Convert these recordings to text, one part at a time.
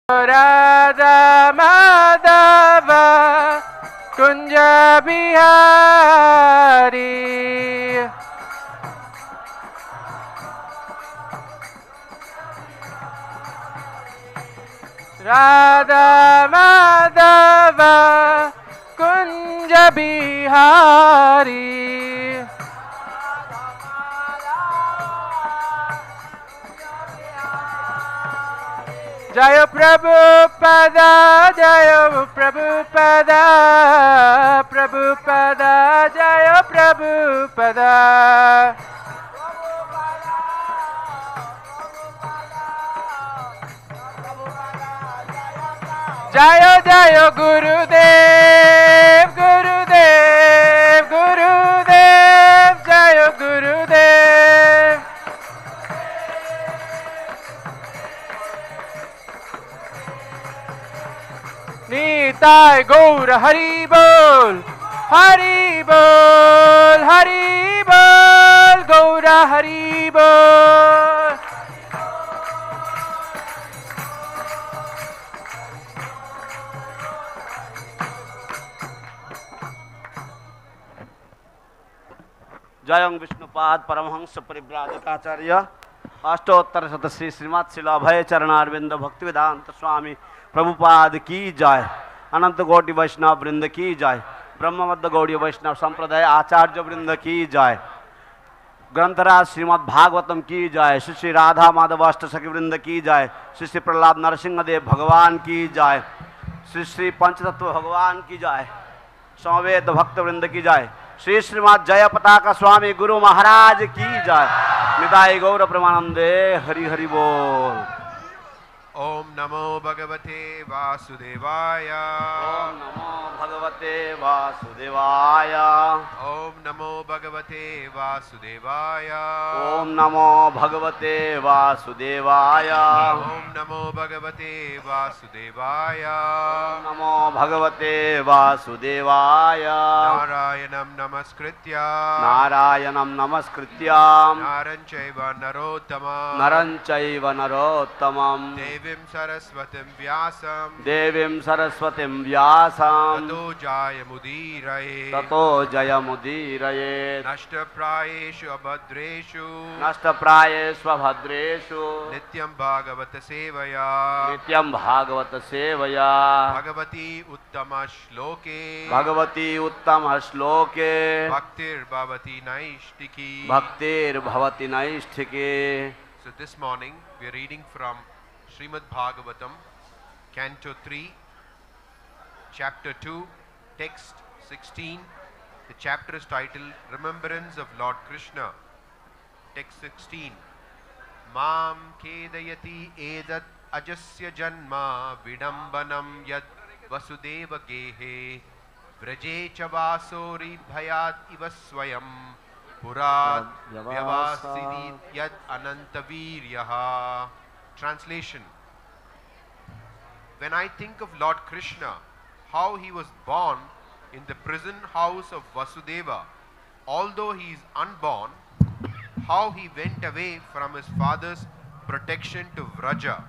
Radha Madhava Kunja Bihari Radha Madhava Kunja Bihari Jaya Prabhupada, Jaya Prabhupada, Prabhupada, Jaya Prabhupada. Jaya Jaya Gurudev, Gurudev, Gurudev, Jaya Gurudev. Nitai Gaura Hari Bol, Hari Bol, Hari Bol, Gaura Hari Bol. जयं विष्णुपाद परमहंस परिव्राजकाचार्य अष्टोत्तर शत श्री श्रीमद शिला अभय चरणारविंद भक्ति वेदांत स्वामी प्रभुपाद की जय। अनंत कोटि वैष्णव वृंद की जय। ब्रह्ममद्द गौड़ीय वैष्णव संप्रदाय आचार्य वृंद की जय। ग्रंथराज श्रीमद् भागवतम की जय। श्री श्री राधा माधव अष्ट सखी वृंद की जय। श्री श्री प्रहलाद नरसिंहदेव भगवान की जय। श्री श्री पंचतत्व भगवान की जय। समवेत भक्त वृंद की जय। श्री श्रीमद जय पताका स्वामी गुरु महाराज की जय। निताई गौर प्रमानंदे हरि हरि बोल। ओम नमो भगवते वासुदेवाय। ओम नमो भगवते वासुदेवाय। ओम नमो भगवते वासुदेवाय। ओम नमो भगवते वासुदेवाय। ओम नमो भगवते वासुदेवाय। नमो भगवते वासुदेवाय। नारायणं नमस्कृत्य नरं चैव नरोत्तमं देवीं सरस्वतीं व्यासं ततो जयमुदीरये नष्टप्रायेषु अभद्रेषु नित्यं भागवत सेवया भगवती उत्तम श्लोके भक्तिर्भवति नैष्ठिकी। So this morning we are reading from Srimad Bhagavatam, Canto 3, Chapter 2, Text 16. The chapter is titled Remembrance of Lord Krishna. Text 16. Mam kedayati edat ajasya janma vidambanam yad vasudeva gehe vraje chavasori bhayat iva swayam purad vyavasidit yad anantaviryaha. Translation. When I think of Lord Krishna, how he was born in the prison house of Vasudeva, although he is unborn, how he went away from his father's protection to Vraja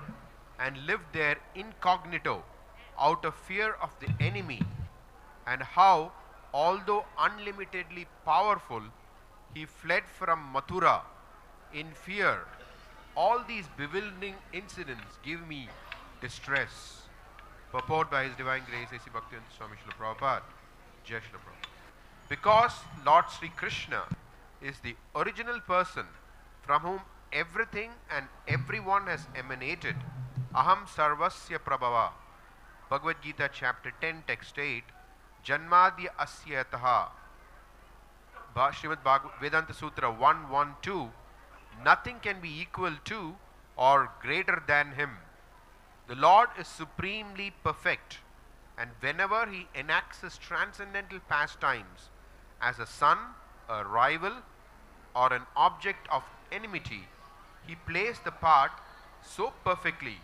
and lived there incognito out of fear of the enemy, and how, although unlimitedly powerful, he fled from Mathura in fear. All these bewildering incidents give me distress. Purport by His Divine Grace A.C. Bhaktivinoda Swami Srila Prabhupada. Jai Srila Prabhupada. Because Lord Sri Krishna is the original person from whom everything and everyone has emanated, Aham Sarvasya Prabhava. Bhagavad Gita chapter 10 text 8. Janmadya Asya Taha. Srimad Vedanta Sutra 1.1.2. Nothing can be equal to or greater than him. The Lord is supremely perfect, and whenever he enacts his transcendental pastimes as a son, a rival, or an object of enmity, he plays the part so perfectly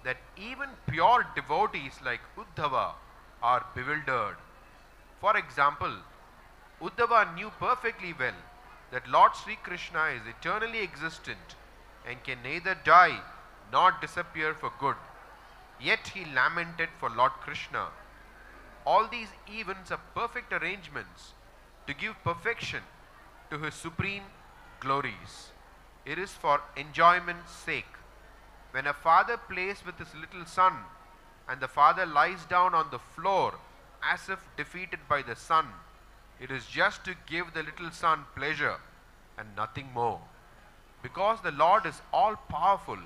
that even pure devotees like Uddhava are bewildered. For example, Uddhava knew perfectly well that Lord Sri Krishna is eternally existent and can neither die nor disappear for good. Yet he lamented for Lord Krishna. All these events are perfect arrangements to give perfection to his supreme glories. It is for enjoyment's sake. When a father plays with his little son and the father lies down on the floor as if defeated by the son, it is just to give the little son pleasure and nothing more. Because the Lord is all powerful,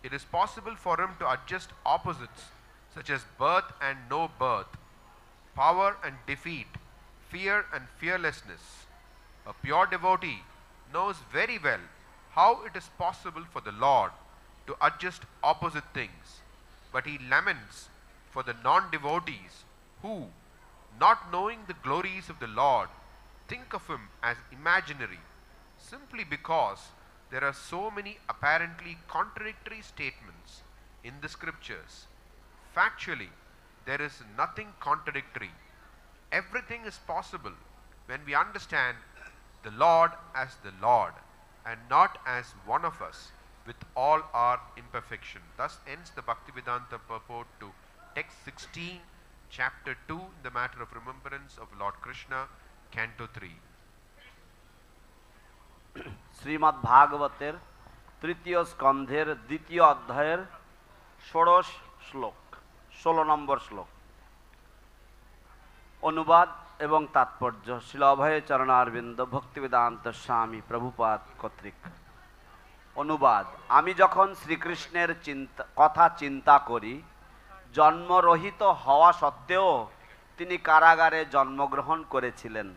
it is possible for him to adjust opposites such as birth and no birth, power and defeat, fear and fearlessness. A pure devotee knows very well how it is possible for the Lord to adjust opposite things, but he laments for the non-devotees who, not knowing the glories of the Lord, think of him as imaginary, simply because there are so many apparently contradictory statements in the scriptures. Factually, there is nothing contradictory. Everything is possible when we understand the Lord as the Lord and not as one of us with all our imperfection. Thus ends the Bhaktivedanta purport to text 16, chapter 2, in the matter of remembrance of Lord Krishna, canto 3. Shrimad ভাগবতের তৃতীয় স্কন্ধের দ্বিতীয় অধ্যায়ের ষোড়শ শ্লোক, 16 নম্বর শ্লোক। অনুবাদ এবং তাৎপর্য শ্রীল অভয় চরণারবিন্দ ভক্তিবেদান্ত স্বামী প্রভুপাদ কর্তৃক। অনুবাদ: আমি যখন শ্রীকৃষ্ণের কথা চিন্তা করি, জন্মরহিত হওয়া সত্ত্বেও তিনি কারাগারে জন্মগ্রহণ করেছিলেন।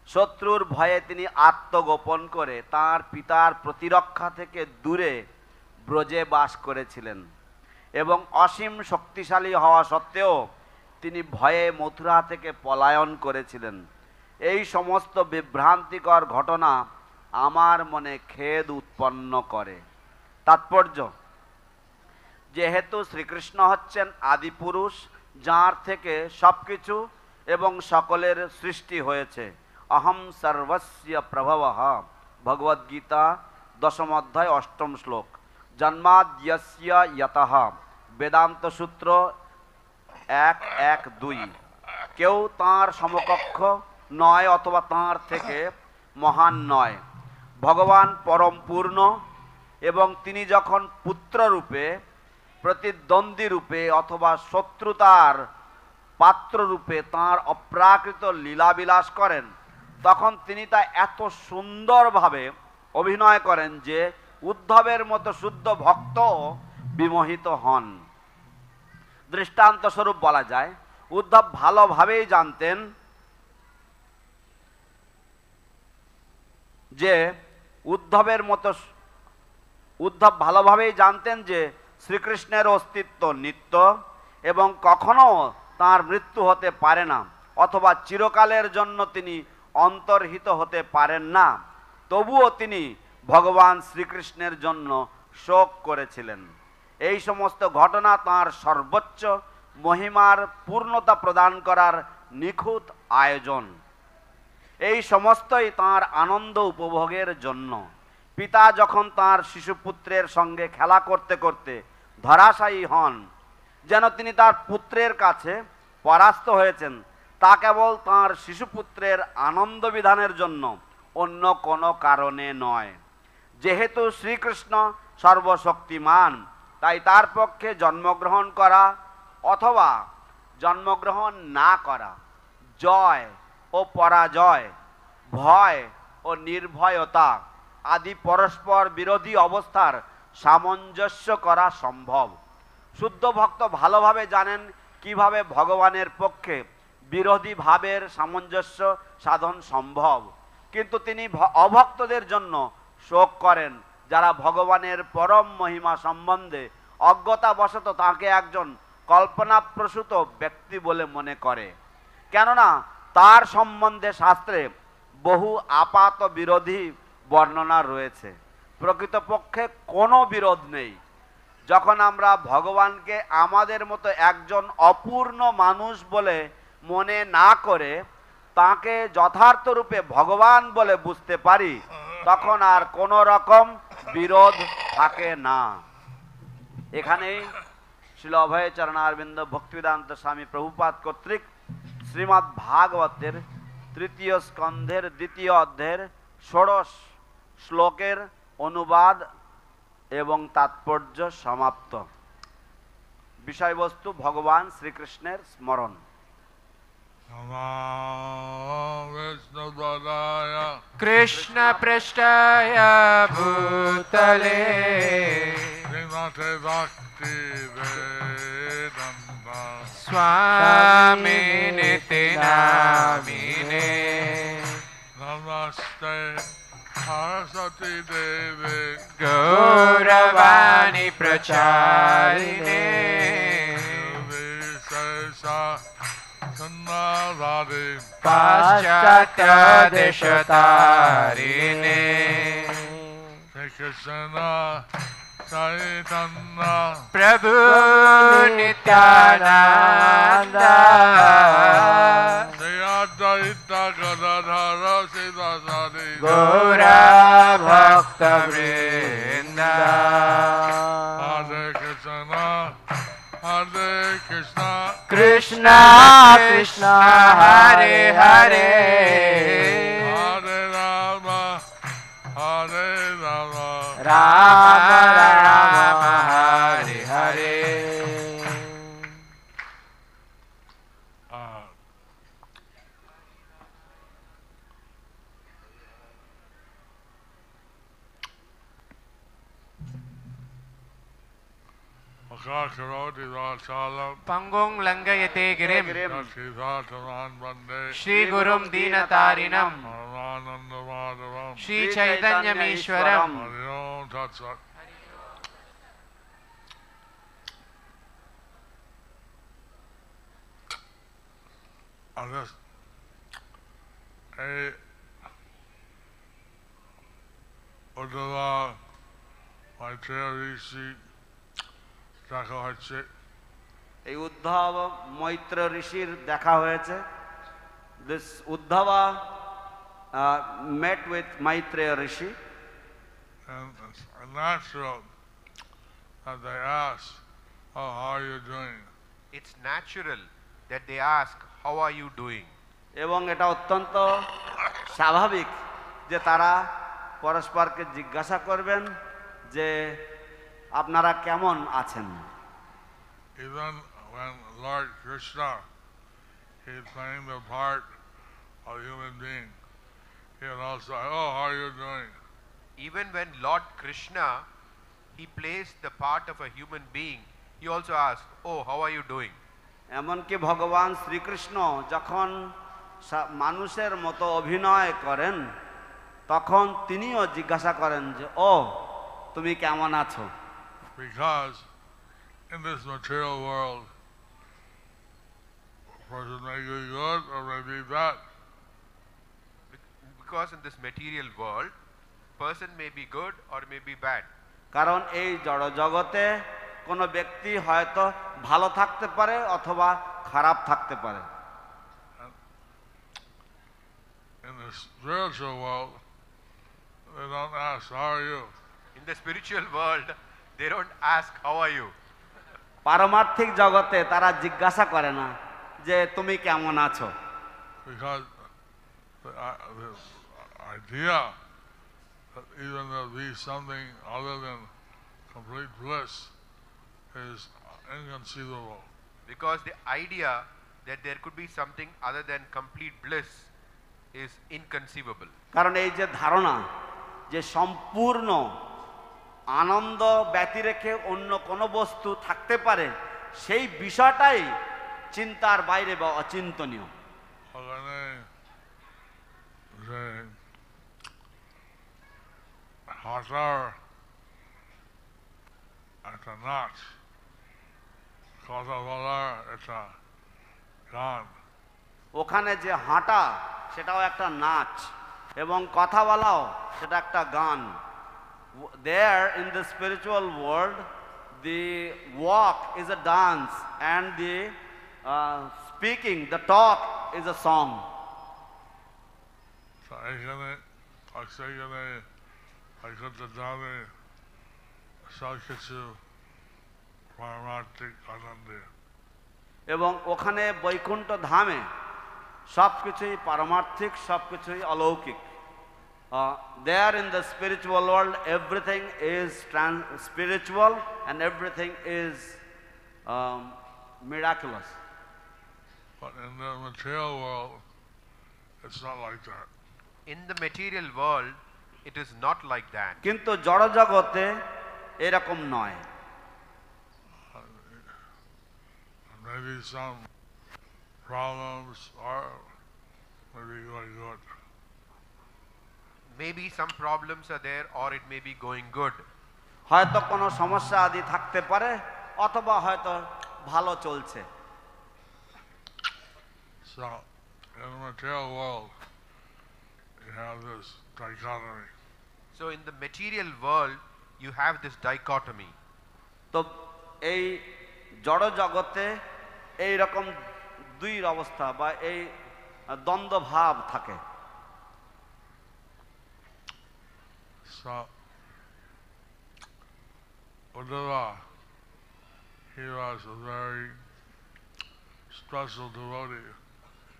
শত্রুর ভয়ে তিনি আত্মগোপন করে তাঁর পিতার প্রতিরক্ষা থেকে দূরে ব্রজে বাস করেছিলেন এবং অসীম শক্তিশালী হওয়া সত্ত্বেও তিনি ভয়ে মথুরা থেকে পলায়ন করেছিলেন। এই সমস্ত বিভ্রান্তিকর ঘটনা আমার মনে খেদ উৎপন্ন করে। তাৎপর্য: যেহেতু শ্রীকৃষ্ণ হচ্ছেন আদিপুরুষ, যাঁর থেকে সব কিছু এবং সকলের সৃষ্টি হয়েছে। অহম সর্বস্য প্রভবঃ, ভগবদ্গীতা 10ম অধ্যায় 8ম শ্লোক। জন্মাদ্যস্য ইয়তঃ, বেদান্ত সূত্র 1:1-2। কেউ তাঁর সমকক্ষ নয় অথবা তাঁর থেকে মহান নয়। ভগবান পরম পূর্ণ এবং তিনি যখন পুত্ররূপে, প্রতিদ্বন্দ্বী রূপে অথবা শত্রুতার পাত্ররূপে তাঁর অপ্রাকৃত লীলাবিলাস করেন, তখন তিনি তা এত সুন্দরভাবে অভিনয় করেন যে উদ্ধবের মতো শুদ্ধ ভক্ত বিমোহিত হন। দৃষ্টান্তস্বরূপ বলা যায়, উদ্ধব ভালোভাবেই জানতেন যে উদ্ধব ভালোভাবেই জানতেন যে শ্রীকৃষ্ণের অস্তিত্ব নিত্য এবং কখনো তাঁর মৃত্যু হতে পারে না, অথবা চিরকালের জন্য তিনি অন্তর্হিত হতে পারেন না। তবুও তিনি ভগবান শ্রীকৃষ্ণের জন্য শোক করেছিলেন। এই সমস্ত ঘটনা তাঁর সর্বোচ্চ মহিমার পূর্ণতা প্রদান করার নিখুঁত আয়োজন। এই সমস্তই তাঁর আনন্দ উপভোগের জন্য। পিতা যখন তাঁর শিশুপুত্রের সঙ্গে খেলা করতে করতে ধরাশায়ী হন, যেন তিনি তার পুত্রের কাছে পরাস্ত হয়েছেন, তা কেবল তাঁর শিশুপুত্রের আনন্দ বিধানের জন্য, অন্য কোনো কারণে নয়। যেহেতু শ্রীকৃষ্ণ সর্বশক্তিমান, তাই তার পক্ষে জন্মগ্রহণ করা অথবা জন্মগ্রহণ না করা, জয় ও পরাজয়, ভয় ও নির্ভয়তা আদি পরস্পর বিরোধী অবস্থার সামঞ্জস্য করা সম্ভব। শুদ্ধ ভক্ত ভালোভাবে জানেন কিভাবে ভগবানের পক্ষে বিরোধী ভাবের সামঞ্জস্য সাধন সম্ভব, কিন্তু তিনি অভক্তদের জন্য শোক করেন, যারা ভগবানের পরম মহিমা সম্বন্ধে অজ্ঞতাবশত তাঁকে একজন কল্পনাপ্রসূত ব্যক্তি বলে মনে করে। কেননা তার সম্বন্ধে শাস্ত্রে বহু আপাত বিরোধী বর্ণনা রয়েছে, প্রকৃতপক্ষে কোনো বিরোধ নেই। যখন আমরা ভগবানকে আমাদের মতো একজন অপূর্ণ মানুষ বলে মনে না করে তাঁকে যথার্থ রূপে ভগবান বলে বুঝতে পারি, তখন আর কোনো রকম বিরোধ থাকে না। এখানেই শিল অভয় চরণারবিন্দ ভক্তিবেদান্ত স্বামী প্রভুপাদ কর্তৃক শ্রীমদ্ ভাগবতের তৃতীয় স্কন্ধের দ্বিতীয় অধ্যায়ের ষোড়শ শ্লোকের অনুবাদ এবং তাৎপর্য সমাপ্ত। বিষয়বস্তু ভগবান শ্রীকৃষ্ণের স্মরণ। কৃষ্ণ পৃষ্ঠায় ভূতলে শ্রীমতে ভক্তি বেদান্ত স্বামী নিতে নামিনে নমস্তে সরস্বতী দেবে গৌরবাণী প্রচারিণে সন্ন্যাসাদি পাশ্চাত্য দেশতারিণে শ্রীকৃষ্ণ চৈতন্য প্রভু নিত্যানন্দ শ্রী অদ্বৈত গদাধর শিবাসাদি গৌরা ভক্ত বৃন্দ হরে কৃষ্ণ হরে কৃষ্ণ কৃষ্ণ কৃষ্ণ হরে হরে হরে রাম রাম রাম হরে হরে। পঙ্গুং লঙ্ঘয়তে গিরিম শ্রীগুরুম দীনতারিণম শ্রীচৈতন্যমীশ্বরম দেখা হচ্ছে। এই উদ্ধব মৈত্র ঋষির দেখা হয়েছে। This Uddhava met with Maitreya Rishi. And it's natural that they ask, oh, how are you doing? It's natural that they ask, how are you doing? এবং এটা অত্যন্ত স্বাভাবিক যে তারা পরস্পরকে জিজ্ঞাসা করবেন যে আপনারা কেমন আছেন। Even when Lord Krishna is playing the part of human being, he will also say, oh, how are you doing? Even when Lord Krishna, he plays the part of a human being, he also asks, oh, how are you doing? এমনকি ভগবান শ্রীকৃষ্ণ যখন মানুষের মতো অভিনয় করেন তখন তিনিও জিজ্ঞাসা করেন যে ও তুমি কেমন আছো। Because in this material world, a person may be good or may be bad. Because in this material world, person may be good or may be bad. কারণ এই জড় জগতে কোনো ব্যক্তি হয়তো ভালো থাকতে পারে অথবা খারাপ থাকতে পারে। In the spiritual world, they don't ask, how are you? In the spiritual world, they don't ask, how are you? পারমার্থিক জগতে তারা জিজ্ঞাসা করে না যে তুমি কেমন আছো। Because the idea that even there be something other than complete bliss is inconceivable. Because the idea that there could be something other than complete bliss is inconceivable. কারণ এই যে ধারণা যে সম্পূর্ণ আনন্দ ব্যতি রেখে অন্য কোনো বস্তু থাকতে পারে সেই বিষয়টাই চিন্তার বাইরে বা অচিন্তনীয়। হাঁটার একটা নাচ, কথা বলার একটা গান। ওখানে যে হাঁটা সেটাও একটা নাচ এবং কথা বলাও সেটা একটা গান। There in the spiritual world, the walk is a dance and the speaking, the talk is a song. এখানে সেখানে করতে জানে সব কিছু Paramarthik Ananda. এবং ওখানে বৈকুণ্ঠ ধামে সব কিছুই পারমার্থিক, সব কিছুই অলৌকিক। There in the spiritual world everything is spiritual and everything is miraculous. But in the material world, it's not like that. In the material world, it is not like that. কিন্তু জড় জগতে এরকম নয়। Maybe some problems are maybe going good. Maybe some problems are there or it may be going good. হয়তো কোনো সমস্যা আদি থাকতে পারে অথবা হয়তো ভালো চলছে। So, in the material world, you have this dichotomy. So in the material world, you have this dichotomy. তো এই জড় জগতে এই রকম দুই অবস্থা বা এই দ্বন্দ্ব ভাব থাকে। So, Uddhava, he was a very special devotee.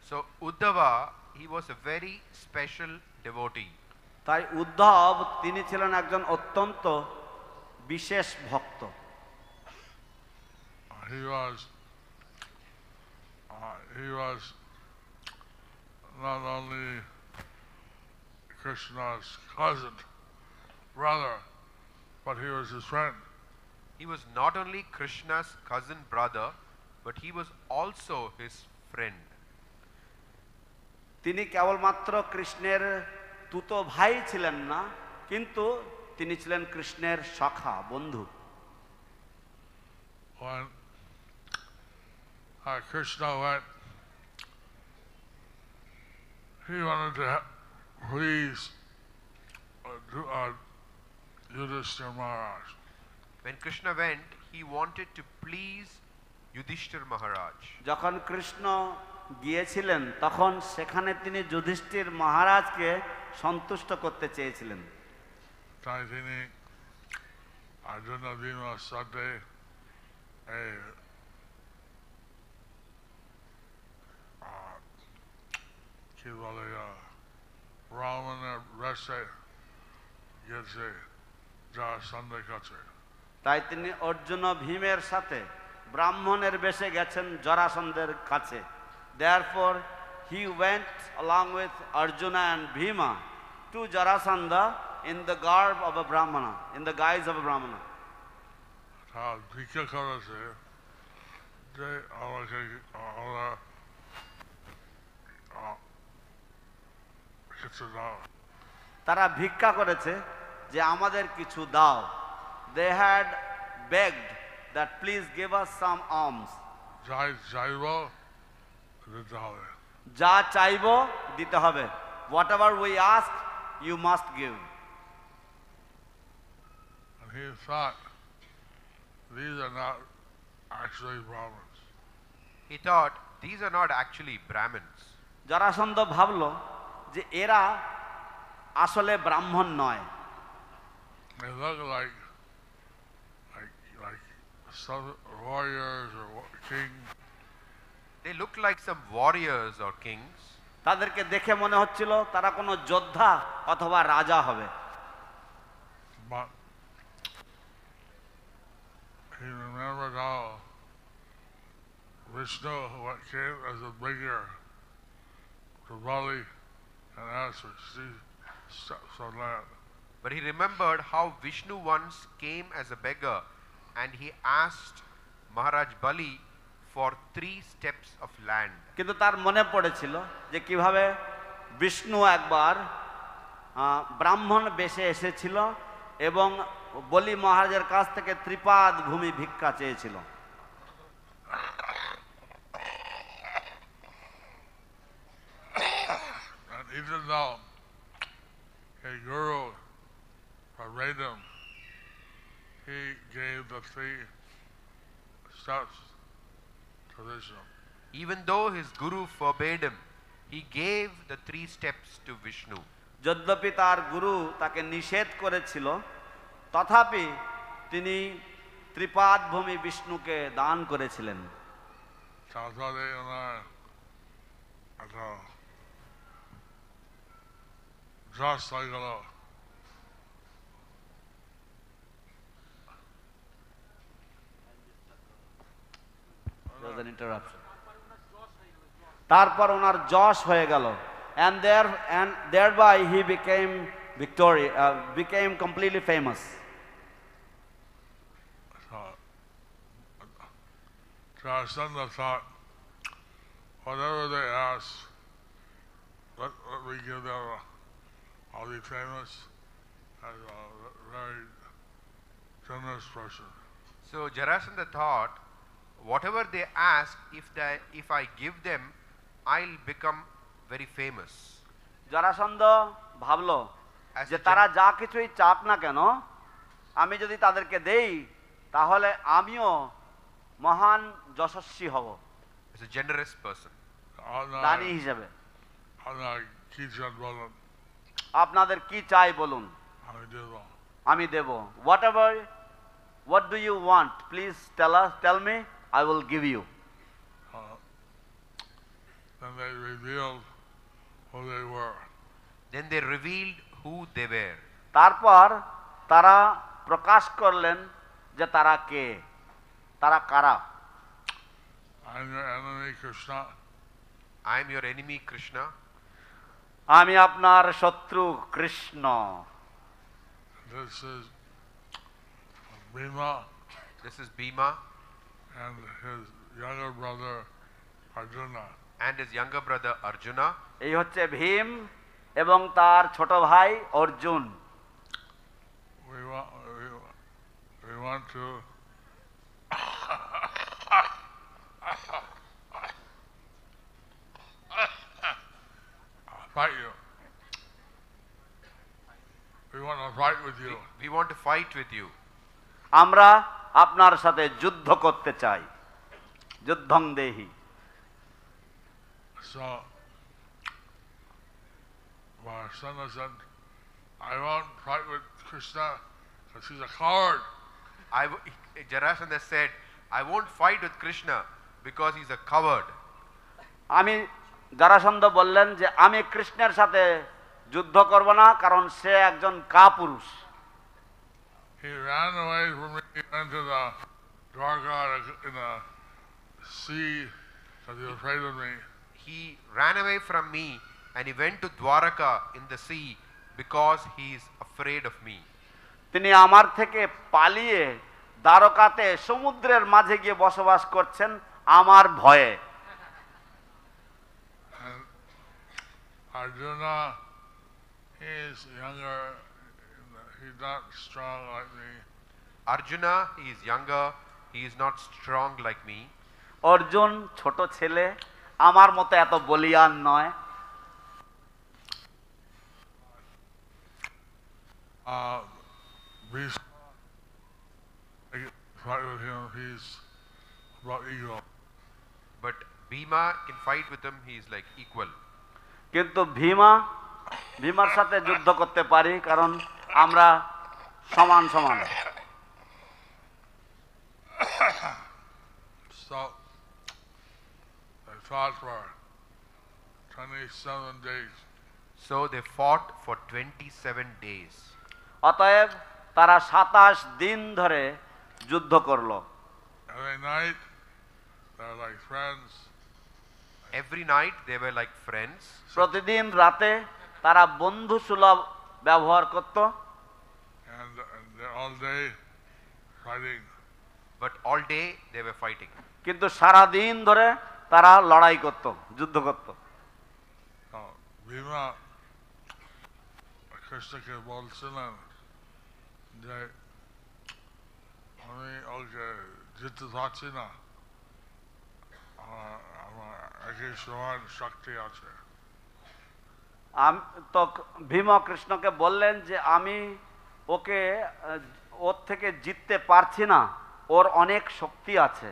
So Uddhava, he was a very special devotee. তাই উদ্ধব তিনি ছিলেন একজন অত্যন্ত বিশেষ ভক্ত। He was not only Krishna's cousin, brother, but he was his friend. He was not only Krishna's cousin brother, but he was also his friend. তিনি কেবলমাত্র কৃষ্ণের তুতো ভাই ছিলেন না, কিন্তু তিনি ছিলেন কৃষ্ণের সখা, বন্ধু। When Krishna went, he wanted to please Yudhishthira Maharaj. When Krishna went, he wanted to please Yudhishthira Maharaj. যখন কৃষ্ণ গিয়েছিলেন তখন সেখানে তিনি যুধিষ্ঠির মহারাজকে সন্তুষ্ট করতে চেয়েছিলেন। তাই তিনি অর্জুন ভীমার সাথে কি বলে ব্রাহ্মণের বেশে গেছে জরাসন্ধের কাছে। তাই তিনি অর্জুন ভীমের সাথে ব্রাহ্মণের বেশে গেছেন জরাসন্ধের কাছে। Therefore, he went along with Arjuna and Bhima to Jarasandha in the garb of a Brahmana, in the guise of a Brahmana. ভিক্ষা করেছে যে আমাকে কিছু দাও। তারা ভিক্ষা করেছে যে আমাদের কিছু দাও। They had begged that please give us some alms. যাই চাইব দিতে হবে। যা চাইবো দিতে হবে। Whatever we ask, you must give. And he thought these are not actually Brahmins. He thought these are not actually Brahmins. Jarasandha ভাবলো যে এরা আসলে ব্রাহ্মণ নয়। They look like some warriors or kings. They look like some warriors or kings. তাদেরকে দেখে মনে হচ্ছিল তারা কোনো যোদ্ধা অথবা রাজা হবে। But he remembered how Vishnu came as a beggar to Bali and asked for some land. But he remembered how Vishnu once came as a beggar and he asked Maharaj Bali for 3 steps of land. কিন্তু তার মনে পড়েছিল যে কিভাবে বিষ্ণু একবার ব্রাহ্মণ বেশে এসেছিল এবং বলি মহারাজের কাছ থেকে ত্রিপাদ ভূমি ভিক্ষা চেয়েছিল। And even though a guru forbade him, he gave the 3 steps to Vishnu. Even though his guru forbade him, he gave the 3 steps to Vishnu. যদ্যপি তার গুরু তাকে নিষেধ করেছিল, তথাপি তিনি ত্রিপাদ ভূমি বিষ্ণুকে দান করেছিলেন। তারপরে ওনার একটা যশ হয়ে গেল। তারপর ওনার যশ হয়ে গেল, and thereby he became completely famous. Jarasandha thought, whatever they ask, let me give them. I'll be famous as a very generous person. So Jarasandha thought, whatever they ask, if I give them, I'll become very famous. Jarasandha ভাবলো As যে a তারা যা কিছুই চাক না কেন, আমি যদি তাদেরকে দেই তাহলে আমিও মহান যশস্বী হব, As a generous person. দানী হিসেবে। আপনার কি চান বলুন, আপনাদের কি চাই বলুন, আমি দেব। আমি দেব। What do you want? Please tell me, I will give you. Then they revealed who they were. Then they revealed who they were. তারপর তারা প্রকাশ করলেন যে তারা কে, তারা কারা। I'm your enemy, Krishna. I am your enemy, Krishna. আমি আপনার শত্রু Krishna. This is Bhima This is Bhima and his younger brother Arjuna. and his younger brother Arjuna. এই হচ্ছে ভীম এবং তার ছোট ভাই Arjun. We want to fight you. We want to fight with you. We want to fight with you. আমরা আপনার সাথে যুদ্ধ করতে চাই, যুদ্ধং দেহি। So Varasana said, I won't fight with Krishna because he's a coward. Jarasandha said, I won't fight with Krishna because he's a coward. আমি জরাসন্ধ বললেন যে আমি কৃষ্ণের সাথে যুদ্ধ করব না, কারণ সে একজন কাপুরুষ। He ran away from me, he went to the Dwarka in the sea because he was afraid of me. He ran away from me and he went to Dwaraka in the sea because he is afraid of me. তিনি আমার থেকে পালিয়ে দ্বারকাতে সমুদ্রের মাঝে গিয়ে বসবাস করছেন আমার ভয়ে। And Arjuna, he is younger, he's not strong like me. Arjuna, he is younger, he is not strong like me. Arjun ছোট ছেলে, আমার মতো এত বলিয়ান নয়। Fight with him, he's about equal. But Bhima can fight with him, he is like equal. কিন্তু ভীমার সাথে যুদ্ধ করতে পারি, কারণ আমরা সমান সমান। So they fought for 27 days. So they fought for 27 days. অতএব তারা 27 দিন ধরে যুদ্ধ করলো। Every night they were like friends. Every night they were like friends. প্রতিদিন রাতে তারা বন্ধু সুলভ ব্যবহার করত। And all day fighting. But all day they were fighting. কিন্তু সারা দিন ধরে তারা লড়াই করত, যুদ্ধ করত। ভীমা কৃষ্ণকে বলছিলেন যে আমি ওকে জিততে পারছি না, আমার একই সমান শক্তি আছে। তো ভীম কৃষ্ণকে বললেন যে আমি ওকে ওর থেকে জিততে পারছি না, ওর অনেক শক্তি আছে।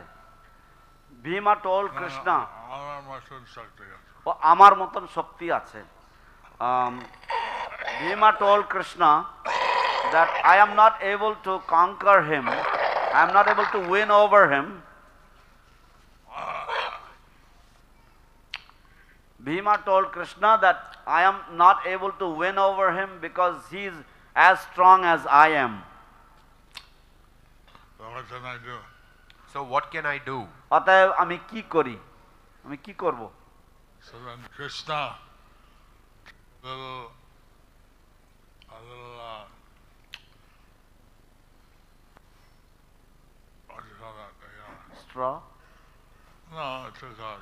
ভীমা টোল কৃষ্ণ, আমার মতন শক্তি আছে, ও আমার মতন শক্তি আছে। Bhima told Krishna that I am not able to conquer him I am not able to win over him. Bhima told Krishna that I am not able to win over him because he is as strong as I am. So what can I do? So what can I do? অতএব আমি কি করি, আমি কি করব? So then Krishna, little, a little, what do you call that? Straw. No, it took a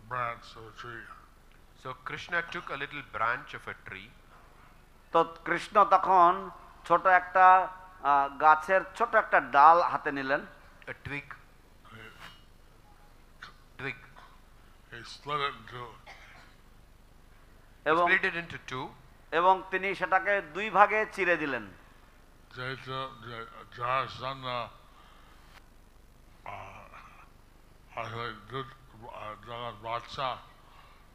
branch of a tree. So Krishna took a little branch of a tree. তো কৃষ্ণ তখন ছোট একটা গাছের ছোট একটা ডাল হাতে নিলেন, A twig. He split it into এবং Split it into two. এবং তিনি সেটাকে দুই ভাগে চিরে দিলেন। Jarasandha, I like good Jagat Vacha,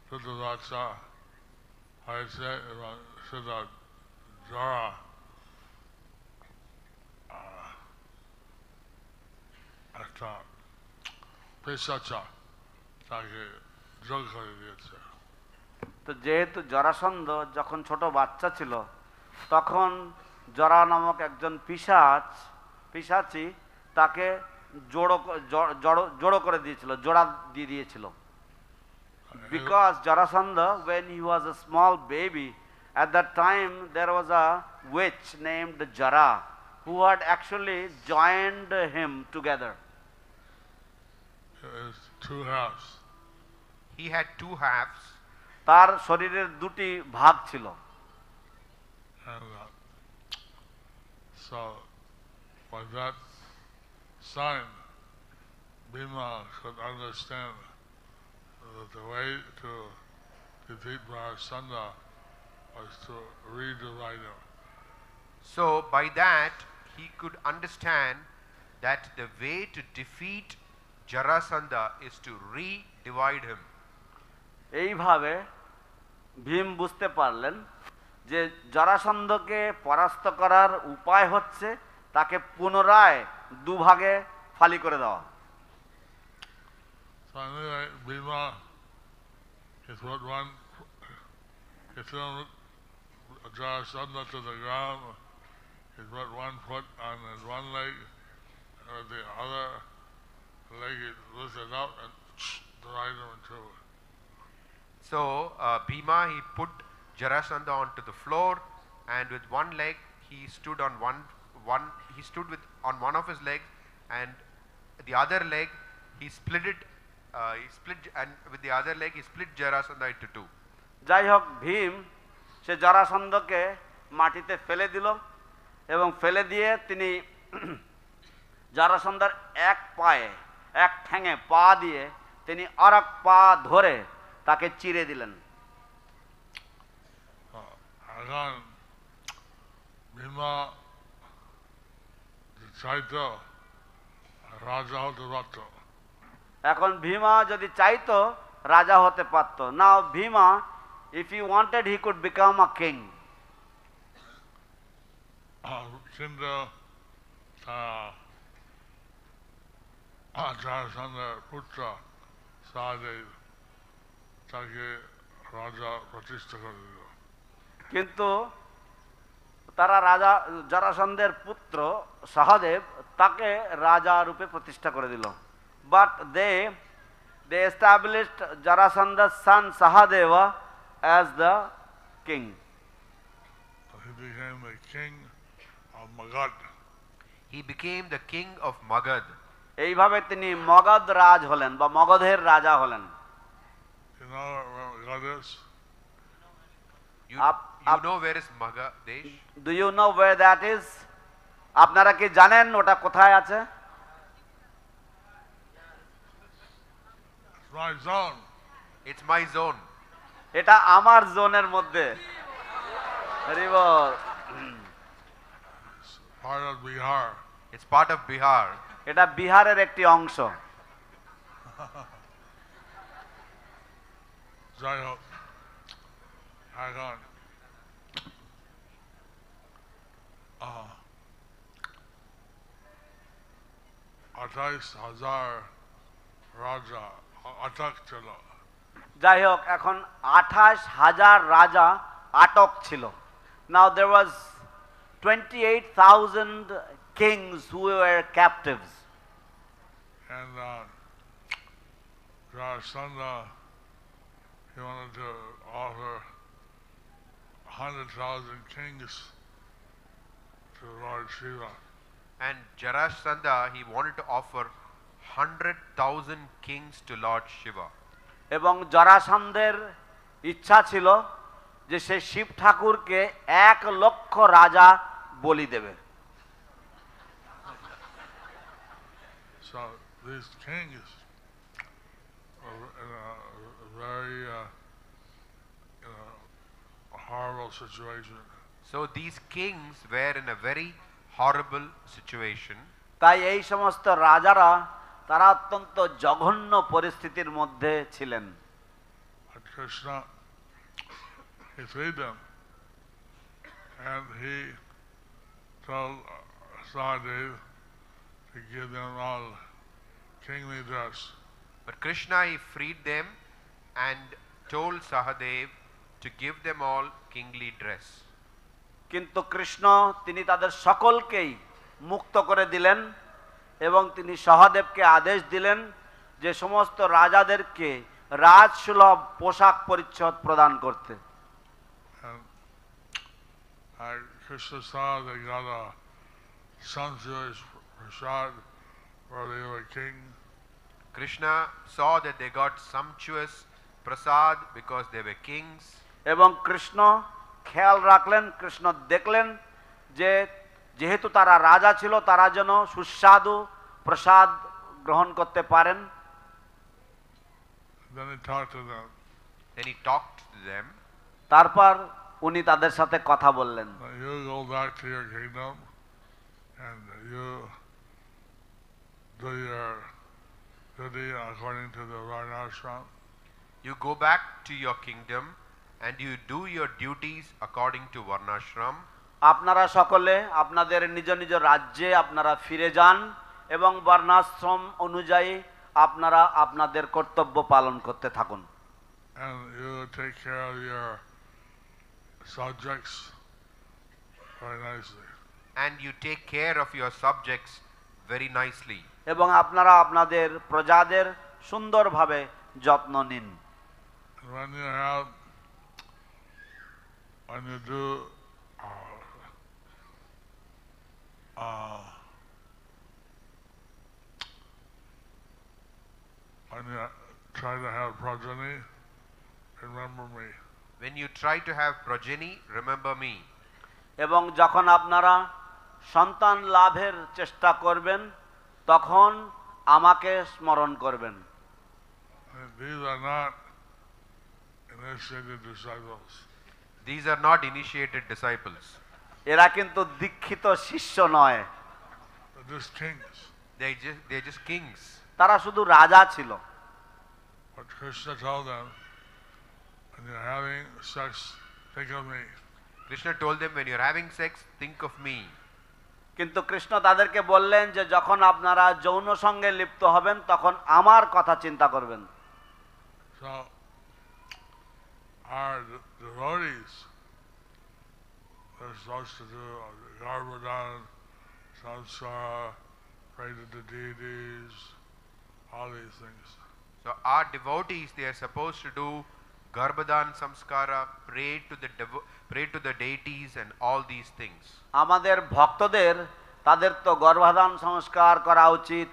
Siddha Vacha, I say Siddha Jara, একটা পেশাচা তাকে যোগ করে দিয়েছে। তো যেহেতু জরাসন্ধ যখন ছোট বাচ্চা ছিল তখন জরা নামক একজন পিশাচি তাকে জড়ো করে দিয়েছিল, জোড়া দিয়ে দিয়েছিল। Because Jarasandha, when he was a small baby, at that time there was a witch named Jara who had actually joined him together. Two halves. He had two halves. তার শরীরের দুটি ভাগ ছিল। And so by that sign, Bhima could understand that the way to defeat Jarasandha was to redivide him. So by that he could understand that the way to defeat Jarasandha is to re-divide him. এইভাবে ভীম বুঝতে পারলেন যে জরাসন্ধকে পরাস্ত করার উপায় হচ্ছে তাকে পুনরায় দুভাগে ফালি করে দেওয়া। So anyway, Bhima is what one, he threw Jarasandha to the ground, he put one foot on his one leg, and with the other leg he lifted up and divided him in two. So Bhima, he put Jarasandha onto the floor, and with one leg he stood on on one of his legs, and the other leg he split it. And with the other leg he split Jarasandha into two. যাই হোক, ভীম সে জরাসন্ধকে মাটিতে ফেলে দিল এবং ফেলে দিয়ে তিনি জরাসন্ধার এক পায়ে, এক ঠ্যাঙে পা দিয়ে তিনি আরেক পা ধরে তাকে চিরে দিলেন। এখন ভীমা চাইতো রাজা হতে পারত। এখন ভীমা যদি চাইতো রাজা হতে পারত। নাও Bhima, if he wanted, he could become a king. কিন্তু জরাসন্ধের পুত্র সহদেব তাকে রাজা প্রতিষ্ঠা করে দিল। কিন্তু তারা জরাসন্ধের পুত্র সহদেব তাকে রাজা রূপে প্রতিষ্ঠা করে দিল। But they established Jarasandha's son Sahadeva as the king. He became the king of Magad. He became the king of Magad. এইভাবে তিনি মগধ রাজ হলেন বা মগধের রাজা হলেন। You know where Magad is? You know where is Magad Desh? Do you know where that is? আপনারা কি জানেন ওটা কোথায় আছে? It's my zone. It's my zone. এটা আমার জোনের মধ্যে। হরি বল। It's part of Bihar. It's part of Bihar. এটা বিহারের একটি অংশ। যাই হোক, এখন 28,000 Raja atak chilo. যাই হোক, এখন 28,000 রাজা আটক ছিল। Now there was 28,000 kings who were captives. And Jarasandha, he wanted to offer 100,000 kings to Lord Shiva. And Jarasandha, he wanted to offer 100,000 kings to Lord Shiva. এবং জরাসন্ধের ইচ্ছা ছিল যে সে শিব ঠাকুরকে 1,00,000 রাজা বলি দেবে। So these kings were in a very horrible situation. So these kings were in a very horrible situation. তাই এই সমস্ত রাজারা তারা অত্যন্ত জঘন্য পরিস্থিতির মধ্যে ছিলেন। But Krishna, he freed them, and he told Sahadev to give them all kingly dress. But Krishna, he freed them and told Sahadev to give them all kingly dress. কিন্তু কৃষ্ণ তিনি তাদের সকলকেই মুক্ত করে দিলেন এবং তিনি সহদেবকে আদেশ দিলেন যে সমস্ত রাজাদেরকে রাজসুলভ পোশাক পরিচ্ছদ প্রদান করতে। And Krishna saw they got a sumptuous prasad where they were king. Krishna saw that they got sumptuous prasad because they were kings. এবং কৃষ্ণ খেয়াল রাখলেন, কৃষ্ণ দেখলেন যে যেহেতু তারা রাজা ছিল তারা যেন সুস্বাদু প্রসাদ গ্রহণ করতে পারেন। Then he talked to them. Then he talked to them. তারপর উনি তাদের সাথে কথা বললেন। You go back to your kingdom and you do your duty according to the varnashram. You go back to your kingdom and you do your duties according to varnashram. আপনারা সকলে আপনাদের নিজ নিজ রাজ্যে আপনারা ফিরে যান এবং বর্ণাশ্রম অনুযায়ী আপনারা আপনাদের কর্তব্য পালন করতে থাকুন। And you take care of your subjects very nicely. And you take care of your subjects very nicely. এবং আপনারা আপনাদের প্রজাদের সুন্দরভাবে যত্ন নিন। When you do when you try to have progeny, remember me. When you try to have progeny, remember me. এবং যখন আপনারা সন্তান লাভের চেষ্টা করবেন তখন আমাকে স্মরণ করবেন। These are not initiated disciples. These are not initiated disciples. এরা কিন্তু দীক্ষিত শিষ্য নয়। They're just kings. They're just kings. তারা শুধু রাজা ছিল। But Krishna told them, when you're having sex, think of me. Krishna told them, when you're having sex, think of me. কিন্তু কৃষ্ণ তাদেরকে বললেন যে যখন আপনারা যৌন সঙ্গে লিপ্ত হবেন তখন আমার কথা চিন্তা করবেন। So our devotees, they're supposed to do Garbhadan, Samsara, pray to the deities, all these things. So our devotees, they are supposed to do Garbhadan Samskara, pray to the deities and all these things. আমাদের ভক্তদের তাদের তো গর্ভাধান সংস্কার করা উচিত,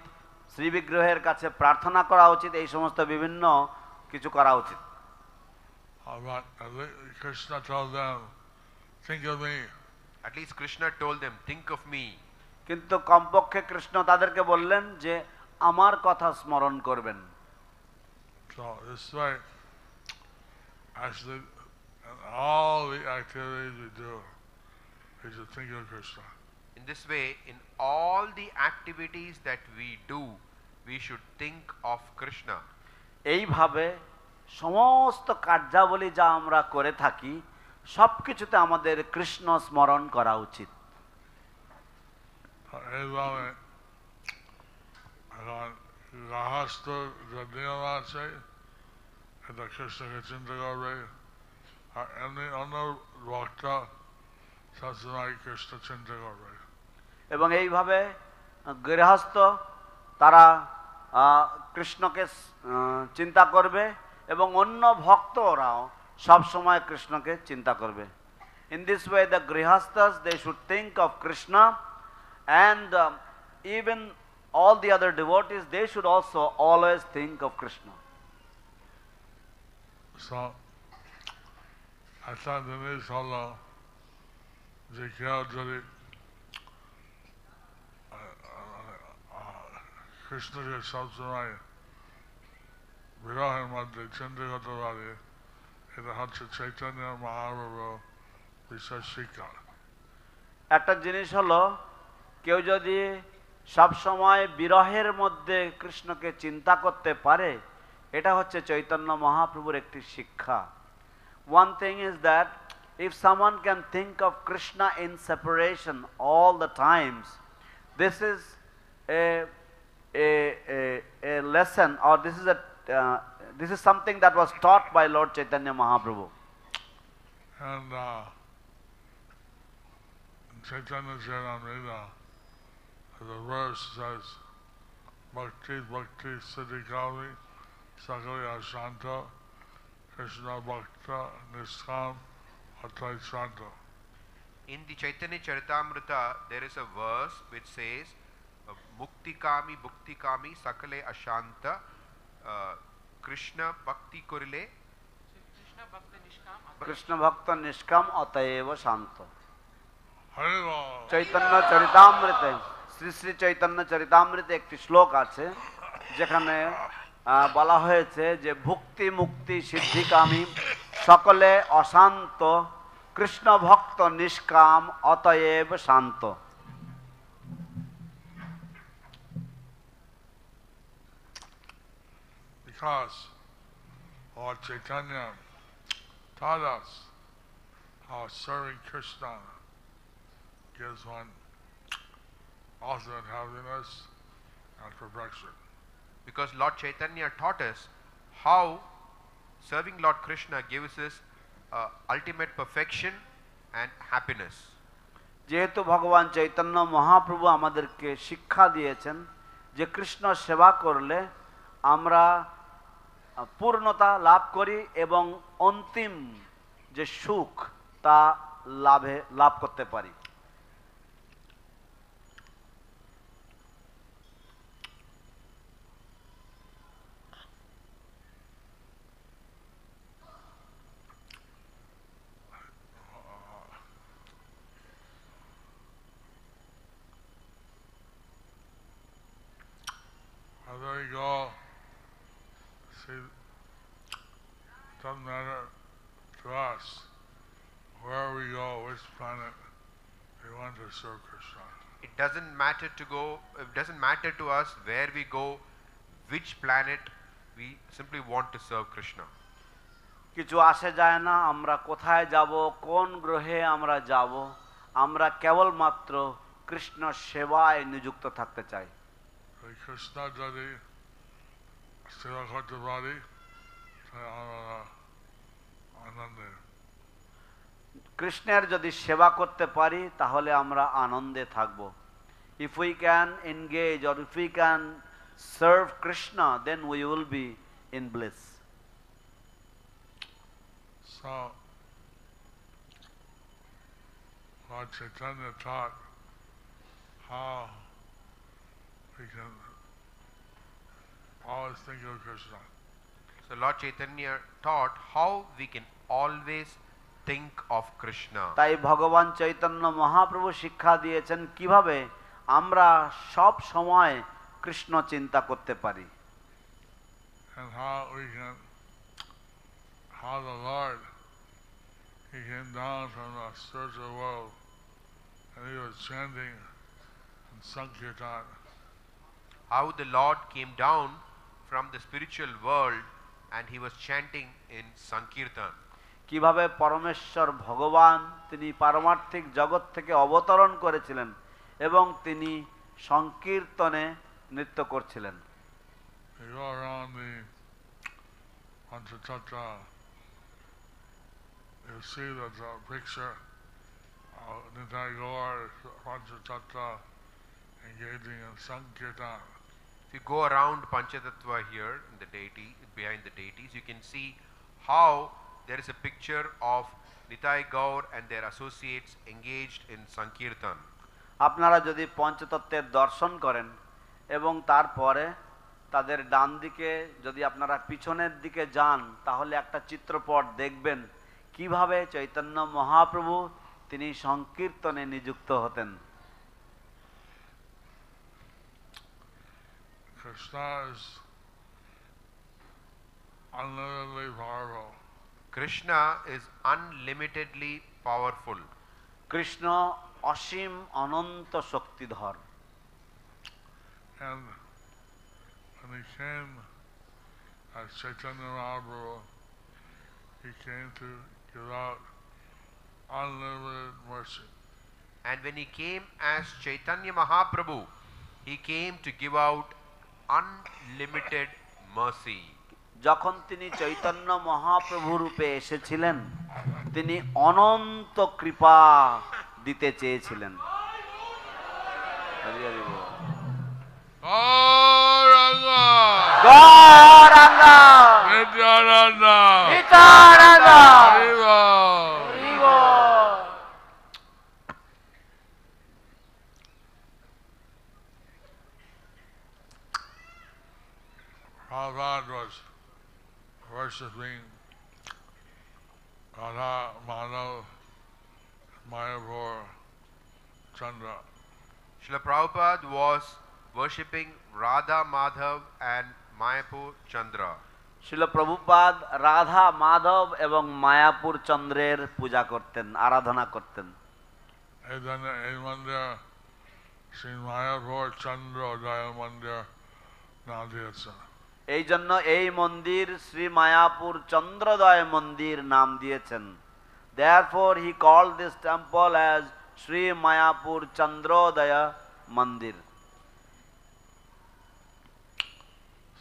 শ্রী বিগ্রহের কাছে প্রার্থনা করা উচিত, এই সমস্ত বিভিন্ন কিছু করা উচিত। But Krishna told them, think of me. At least Krishna told them, think of me. কিন্তু কমপক্ষে কৃষ্ণ তাদেরকে বললেন যে আমার কথা স্মরণ করবেন। So this way, actually, in all the activities we do, we should think of Krishna. In this way, in all the activities that we do, we should think of Krishna. এইভাবে সমস্ত কার্যাবলী যা আমরা করে থাকি সবকিছুতে আমাদের কৃষ্ণ স্মরণ করা উচিত। এখন গৃহস্থ যে নিয়ম আছে এটা কৃষ্ণকে চিন্তা করবে, আর এমনি অন্য ভক্তরা সবসময় কৃষ্ণ চিন্তা করবে। এবং এইভাবে গৃহস্থ তারা কৃষ্ণকে চিন্তা করবে এবং অন্য ভক্তরাও সব সময় কৃষ্ণকে চিন্তা করবে। In this way the grihasthas they should think of Krishna, and even all the other devotees they should also always think of Krishna. So একটা জিনিস হলো যে কেউ যদি কৃষ্ণকে সবসময় বিরহের মধ্যে চিন্তা করতে পারে, এটা হচ্ছে চৈতন্য মহাপ্রভু বিশেষ শিক্ষা। একটা জিনিস হলো কেউ যদি সব সময় বিরহের মধ্যে কৃষ্ণকে চিন্তা করতে পারে, এটা হচ্ছে চৈতন্য মহাপ্রভুর একটি শিক্ষা। One thing is that if someone can think of Krishna in separation all the times, this is a lesson, or this is something that was taught by Lord Chaitanya Mahaprabhu. And Chaitanya Charitamrita, the verse says, Bhakti Bhakti Siddhi Kali Sakali Ashanta Krishna Bhakta Niskam Atai Shanta. In the Chaitanya Charitamrita, there is a verse which says, Mukti Kami Sakale Ashanta Krishna Bhakti Kurile Krishna Bhakta Nishkam Atayeva Shanta. Hare Bol. Chaitanya চরিতামৃতে Shri Shri Chaitanya চরিতামৃতে একটি শ্লোক আছে যেখানে বলা হয়েছে যে ভুক্তি মুক্তি সিদ্ধিকামী সকলে অশান্ত কৃষ্ণ ভক্ত নিষ্কাম অতএব শান্ত। Because Lord Chaitanya taught us how serving Krishna gives one ultimate happiness and perfection. because Lord Chaitanya taught us how serving Lord Krishna gives us ultimate perfection and happiness. যেহেতু ভগবান চৈতন্য মহাপ্রভু আমাদেরকে শিক্ষা দিয়েছেন যে কৃষ্ণ সেবা করলে আমরা পূর্ণতা লাভ করি এবং অন্তিম যে সুখ তা লাভ করতে পারি। There you go. See, it doesn't matter to us where we go, which planet we want to serve Krishna. It doesn't matter to us where we go, which planet we simply want to serve Krishna. কিছু আসে যায় না আমরা কোথায় যাব, কোন গ্রহে আমরা যাব, আমরা কেবলমাত্র কৃষ্ণ সেবায় নিযুক্ত থাকতে চাই। Krishna যদি সেবা করতে পারি আমরা আনন্দে, কৃষ্ণের যদি সেবা করতে পারি তাহলে আমরা আনন্দে থাকব। If we can engage or if we can serve Krishna, then we will be in bliss. So Lord Chaitanya taught how we can always think of Krishna. So Lord Chaitanya taught how we can always think of Krishna. তাই ভগবান চৈতন্য মহাপ্রভু শিক্ষা দিয়েছেন কিভাবে আমরা সব সময় কৃষ্ণ চিন্তা করতে পারি। And how the Lord, He came down from the spiritual world and He was chanting in Sankirtan. How the Lord came down from the spiritual world and He was chanting in Sankirtan. কিভাবে পরমেশ্বর ভগবান তিনি পারমার্থিক জগৎ থেকে অবতরণ করেছিলেন এবং তিনি সংকীর্তনে নৃত্য করছিলেন। You go around the Panchatattva, you see that the picture of Nitai Gaur Panchatattva engaging in Sankirtan. If you go around Panchatattva here in the deity, behind the deities, you can see how there is a picture of Nitai Gaur and their associates engaged in Sankirtan. আপনারা যদি পঞ্চতত্ত্বের দর্শন করেন এবং তারপরে তাদের ডান দিকে যদি আপনারা পিছনের দিকে যান, তাহলে একটা চিত্রপট দেখবেন কিভাবে চৈতন্য মহাপ্রভু তিনি সংকীর্তনে নিযুক্ত হতেন। Krishna is unlimitedly powerful. Krishna is unlimitedly powerful. Krishna অসীম অনন্ত শক্তিধর। And when he came as Chaitanya Mahaprabhu, he came to give out unlimited mercy. And when he came as Chaitanya Mahaprabhu, he came to give out unlimited mercy. যখন তিনি চৈতন্য মহাপ্রভু রূপে এসেছিলেন, তিনি অনন্ত কৃপা দিতে চেয়েছিলেন। হরি হরি বল। Gauranga! Gauranga Nityananda! Nityananda Haribo! Hari ball. Prabhupada was worshipping Radha Madhav Mayapur Chandra. Srila Prabhupada was worshipping Radha Madhav and Mayapur Chandra. শিল প্রভুপাদ রাধা মাধব এবং মায়াপুর চন্দ্রের পূজা করতেন, আরাধনা করতেন। এই জন্য এই মন্দির শ্রী মায়াপুর চন্দ্রোদয় মন্দির নাম দিয়েছেন। এই জন্য এই মন্দির শ্রী মায়াপুর চন্দ্রোদয় মন্দির নাম দিয়েছেন। Therefore he called this temple as Sri Mayapur Chandrodaya Mandir.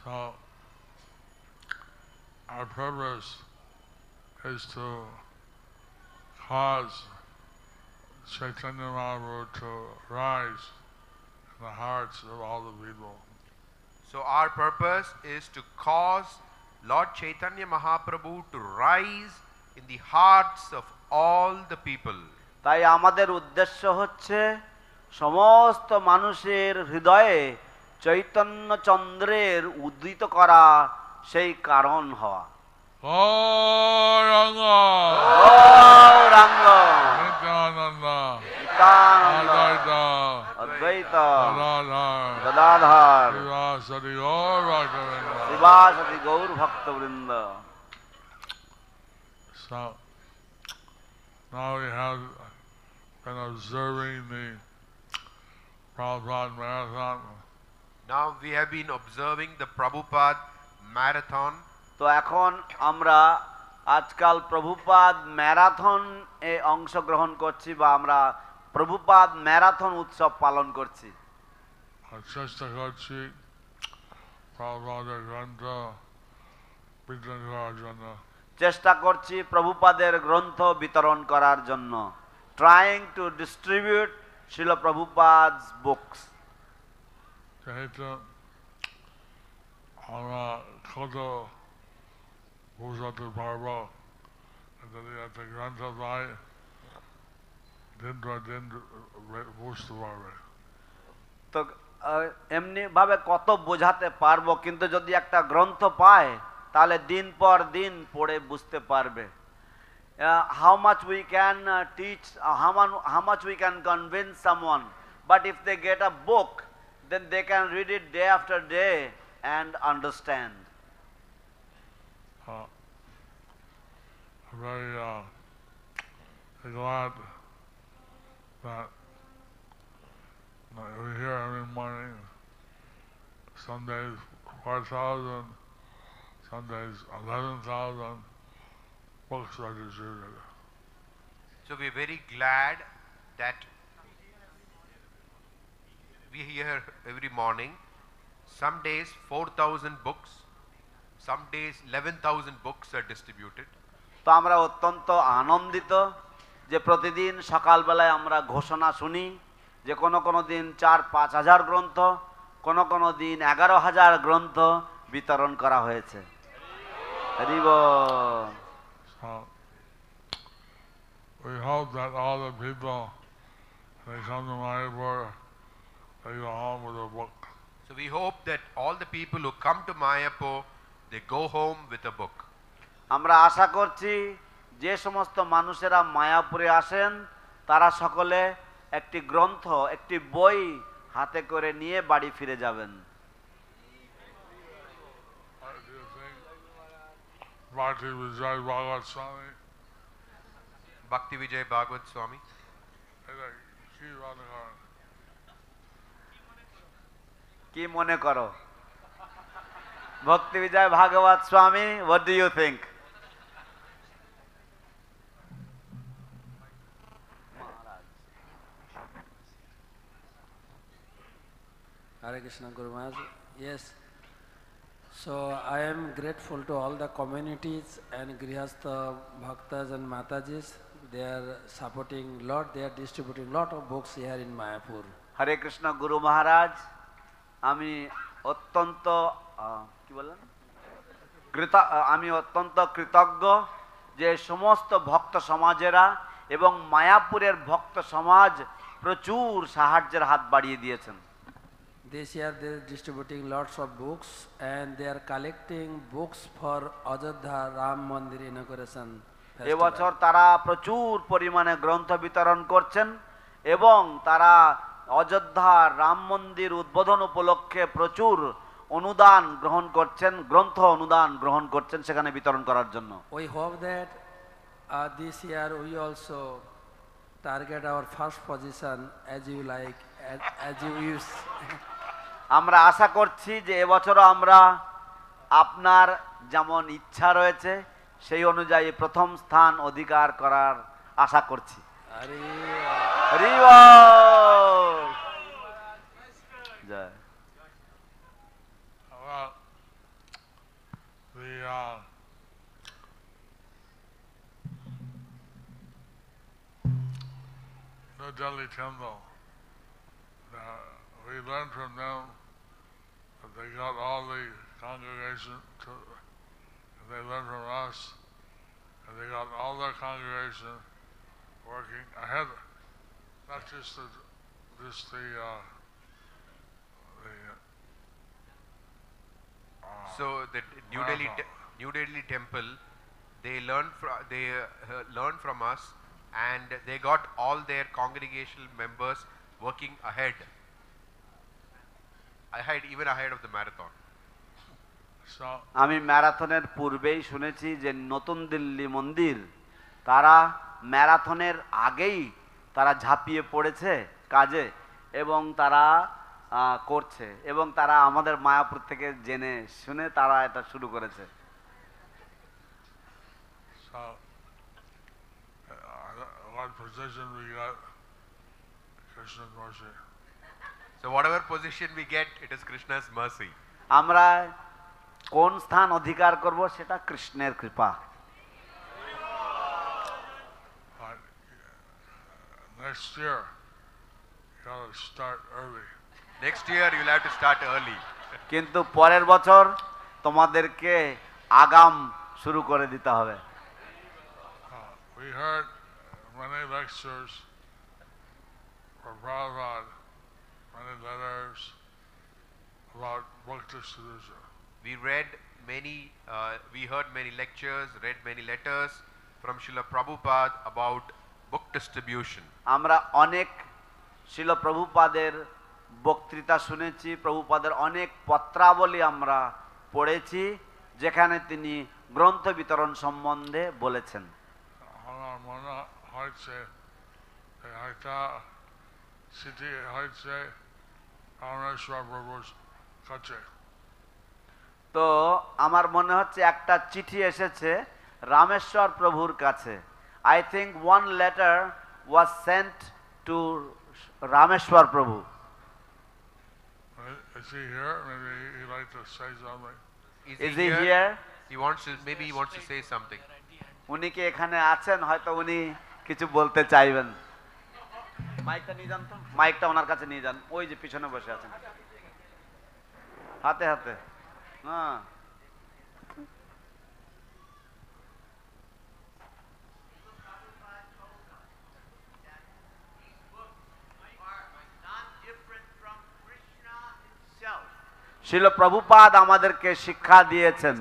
So our purpose is to cause Chaitanya Mahaprabhu to rise in the hearts of all the people. So our purpose is to cause Lord Chaitanya Mahaprabhu to rise in the hearts of all the people. তাই আমাদের উদ্দেশ্য হচ্ছে সমস্ত মানুষের হৃদয়ে চৈতন্য চন্দ্রের উদিত করা, সেই কারণ হওয়া। Gauranga! Gauranga Nityananda! Nityananda Advaita! অদ্বৈত Gadadhar! Gadadhar Srivasadi Gaur Bhaktivinoda. শ্রীবাসদি Gour ভক্তবৃন্দ। So now we have been observing the Prabhupada Marathon. Now we have been observing the Prabhupada Marathon. তো এখন আমরা আজকাল প্রভুপাদ ম্যারাথন এ অংশগ্রহণ করছি, বা আমরা প্রভুপাদ ম্যারাথন উৎসব পালন করছি। চেষ্টা করছি প্রভুপাদের গ্রন্থ বিতরণ করার জন্য। চেষ্টা করছি প্রভুপাদের গ্রন্থ বিতরণ করার জন্য। ট্রাইং টু ডিস্ট্রিবিউট শিল প্রভুপাদস বুকস। যেহেতু আমরা কত বোঝাতে পারবো, যদি একটা গ্রন্থ পাই দিন পর দিন বুঝতে পারবে। তো এমনি ভাবে কত বোঝাতে পারবো, কিন্তু যদি একটা গ্রন্থ পায় তাহলে দিন পর দিন পড়ে বুঝতে পারবে। how much we can teach, how much we can convince someone, but if they get a book, then they can read it day after day and understand. Very glad that we're here every morning. Some days 4,000, some days 11,000 books are distributed. So we are very glad that we are here every morning, Some days 4,000 books, some days 11,000 books are distributed. তো আমরা অত্যন্ত আনন্দিত যে প্রতিদিন সকালবেলায় আমরা ঘোষণা শুনি যে কোনো দিন 4-5 হাজার গ্রন্থ, কোনো দিন 11,000 গ্রন্থ বিতরণ করা হয়েছে। হরি বল। So we hope that all the people they come to Mayapur, they go home with a book. So we hope that all the people who come to Mayapur, they go home with a book. আমরা আশা করছি যে সমস্ত মানুষেরা মায়াপুরে আসেন তারা সকলে একটি গ্রন্থ, একটি বই হাতে করে নিয়ে বাড়ি ফিরে যাবেন। What do you think? Bhakti Vijay Bhagavad Swami, Bhakti Vijay Bhagavad Swami. কি মনে করো? ভক্তি বিজয় ভাগবত স্বামী, what do you think? Hare Krishna Guru Maharaj. Yes. So I am grateful to all the communities and Grihastha Bhaktas and Matajis. They are supporting lot, they are distributing lot of books here in Mayapur. হরে কৃষ্ণ গুরু মহারাজ, আমি অত্যন্ত কি বললেন, আমি অত্যন্ত কৃতজ্ঞ যে সমস্ত ভক্ত সমাজেরা এবং মায়াপুরের ভক্ত সমাজ প্রচুর সাহায্যের হাত বাড়িয়ে দিয়েছেন। This year they are distributing lots of books and they are collecting books for Ajodhya Ram Mandir inauguration festival. এবছর তারা প্রচুর পরিমাণে গ্রন্থ বিতরণ করছেন এবং তারা অযোধ্যা রাম মন্দির উদ্বোধন উপলক্ষে প্রচুর অনুদান গ্রহণ করছেন, গ্রন্থ অনুদান গ্রহণ করছেন সেখানে বিতরণ করার জন্য। We hope that this year we also target our first position as you like, as you use. আমরা আশা করছি যে এবছরও আমরা আপনার যেমন ইচ্ছা রয়েছে সেই অনুযায়ী প্রথম স্থান অধিকার করার আশা করছি। হরি বল। জয়। The Delhi temple, we learned from them that they got all the congregation to, they learned from us, and they got all their congregation working ahead, not just the So the New Delhi temple, they learned from us, and they got all their congregational members working ahead, even ahead of the marathon. আমি ম্যারাথনের পূর্বেই শুনেছি যে নতুন দিল্লি মন্দির তারা ম্যারাথনের আগেই তারা ঝাঁপিয়ে পড়েছে কাজে এবং তারা করছে এবং তারা আমাদের মায়াপুর থেকে জেনে শুনে তারা এটা শুরু করেছে। So whatever position we get, it is Krishna's mercy. আমরা কোন স্থান অধিকার করব সেটা কৃষ্ণের কৃপা। Next year, you have to start early. Next year you'll have to start early. কিন্তু পরের বছর তোমাদেরকে আগাম শুরু করে দিতে হবে। We heard many lectures from Prabhupada, many letters about book distribution. We heard many lectures, read many letters from Srila Prabhupada about book distribution. আমরা অনেক শিল প্রভুপাদের বক্তৃতা শুনেছি, প্রভুপাদের অনেক পত্রাবলী আমরা পড়েছি যেখানে তিনি গ্রন্থ বিতরণ সম্বন্ধে বলেছেন। তো আমার মনে হচ্ছে একটা চিঠি এসেছে রামেশ্বর প্রভুর কাছে। I think one letter was sent to Rameshwar Prabhu. Is he here? Maybe he'd like to say something. Is he here? He wants to, maybe he wants to say something. উনি কি এখানে আছেন? হয়তো উনি কিছু বলতে চাইবেন। মাইকটা নিয়ে যান তো, মাইকটা ওনার কাছে নিয়ে যান, ওই যে পিছনে বসে আছেন হাতে হাতে। হ্যাঁ, শিল প্রভুপাদ আমাদেরকে শিক্ষা দিয়েছেন।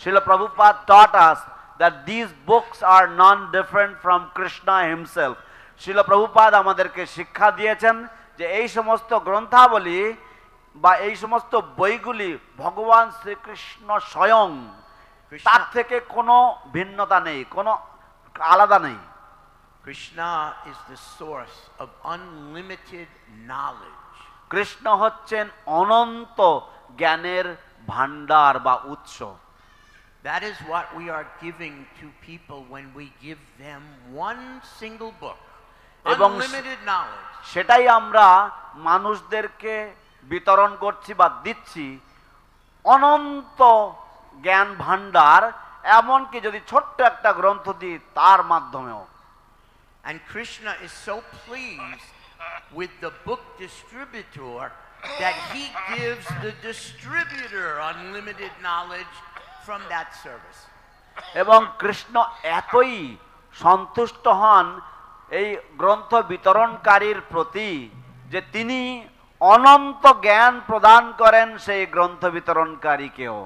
শিল Prabhupada taught us that these books are non different from Krishna himself. শিল প্রভুপাদ আমাদেরকে শিক্ষা দিয়েছেন যে এই সমস্ত গ্রন্থাবলী বা এই সমস্ত বইগুলি ভগবান শ্রীকৃষ্ণ স্বয়ং, তার থেকে কোনো ভিন্নতা নেই, কোনো আলাদা নেই। Krishna is the source of unlimited knowledge. Krishna হচ্ছেন অনন্ত জ্ঞানের ভান্ডার বা উৎস। That is what we are giving to people when we give them one single book. Unlimited knowledge. সেটাই আমরা মানুষদেরকে বিতরণ করছি বা দিচ্ছি, অনন্ত জ্ঞান ভান্ডার, এমনকি যদি ছোট্ট একটা গ্রন্থ দিই তার মাধ্যমেও। And Krishna is so pleased with the book distributor that he gives the distributor unlimited knowledge from that service. এবং কৃষ্ণ এতই সন্তুষ্ট হন এই গ্রন্থ বিতরণকারীর প্রতি যে তিনি অনন্ত জ্ঞান প্রদান করেন সেই গ্রন্থ বিতরণকারীকেও।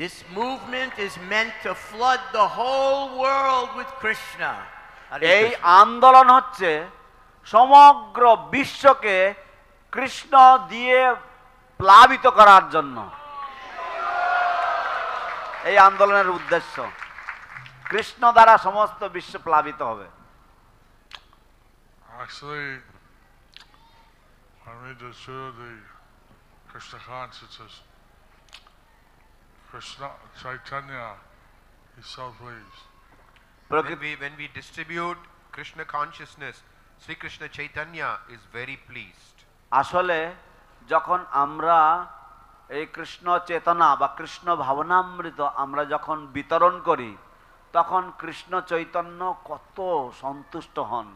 This movement is meant to flood the whole world with Krishna. এই আন্দোলন হচ্ছে সমগ্র বিশ্বকে কৃষ্ণ দিয়ে প্লাবিত করার জন্য। এই আন্দোলনের উদ্দেশ্য কৃষ্ণ দ্বারা সমস্ত বিশ্ব প্লাবিত হবে। Actually, when we distribute the Krishna consciousness, Krishna Chaitanya is so pleased. When we distribute Krishna consciousness, Sri Krishna Chaitanya is very pleased. আসলে যখন আমরা এই কৃষ্ণ চেতনা বা কৃষ্ণ ভাবনামৃত আমরা যখন বিতরণ করি তখন কৃষ্ণ চৈতন্য কত সন্তুষ্ট হন।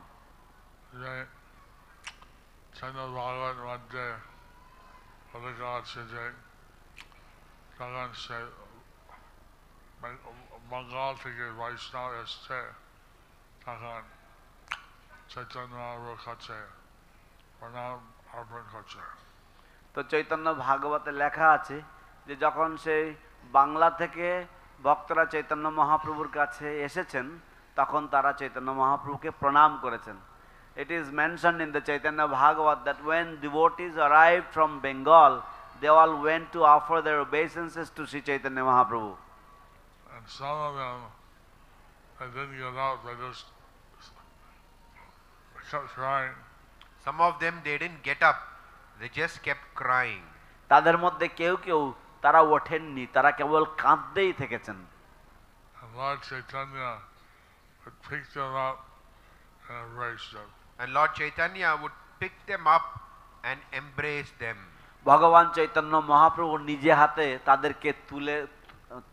বাঙ্গাল থেকে বৈষ্ণব এসছে, তখন চৈতন্য মহাপ্রভুর কাছে প্রণাম অর্পণ করছে। তো চৈতন্য ভাগবতে লেখা আছে যে যখন সেই বাংলা থেকে ভক্তরা চৈতন্য মহাপ্রভুর কাছে এসেছেন তখন তারা চৈতন্য মহাপ্রভুকে প্রণাম করেছেন। It is mentioned in the Chaitanya Bhagavat that when devotees arrived from Bengal, they all went to offer their obeisances to Sri Chaitanya Mahaprabhu. And some of them, they didn't get out, they just kept crying. Some of them, they didn't get up, they just kept crying. তাদের মধ্যে কেউ কেউ তারা ওঠেননি, তারা কেবল কাঁদতেই থেকেছেন। And Lord Chaitanya would pick them up and embrace them. And Lord Chaitanya would pick them up and embrace them. ভগবান চৈতন্য মহাপ্রভু নিজে হাতে তাদেরকে তুলে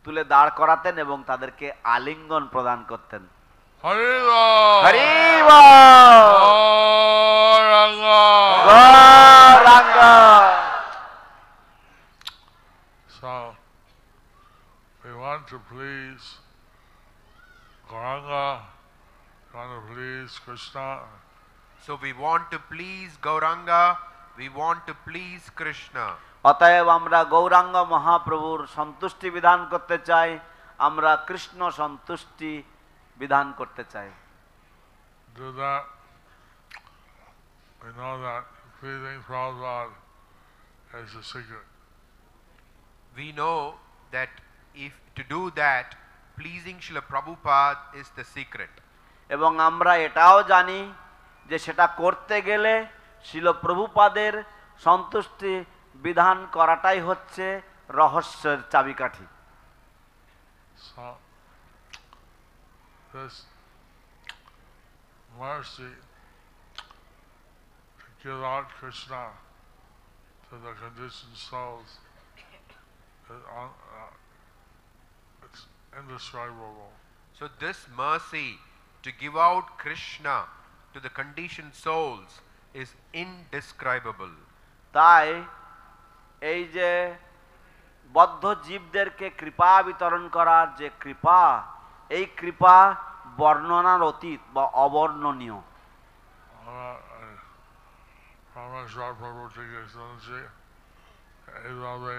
তুলে দাঁড় করাতেন এবং তাদেরকে আলিঙ্গন প্রদান করতেন। হরি বল, হরি বল, Gauranga, Gauranga. So we want to please Gauranga, we want to please Krishna. So we want to please Gauranga, we want to please Krishna. অতএব আমরা গৌরাঙ্গ মহাপ্রভুর সন্তুষ্টি বিধান করতে চাই, আমরা কৃষ্ণ সন্তুষ্টি বিধান করতে চাই। Do that. We know that pleasing Prabhupada is the secret. We know that if to do that, pleasing Srila Prabhupada is the secret. এবং আমরা এটাও জানি যে সেটা করতে গেলে শিল প্রভুপাদের সন্তুষ্টি বিধান করাটাই হচ্ছে রহস্যের চাবিকাঠি। So this mercy to give out Krishna to the conditioned souls is it's indescribable. So this mercy to give out Krishna to the conditioned souls is indescribable. তাই এই যে বদ্ধ জীবদেরকে কৃপা বিতরণ করার যে কৃপা, এই কৃপা বর্ণনার অতীত বা অবর্ণনীয়। জয়প্রভু থেকে শুনেছি এইভাবে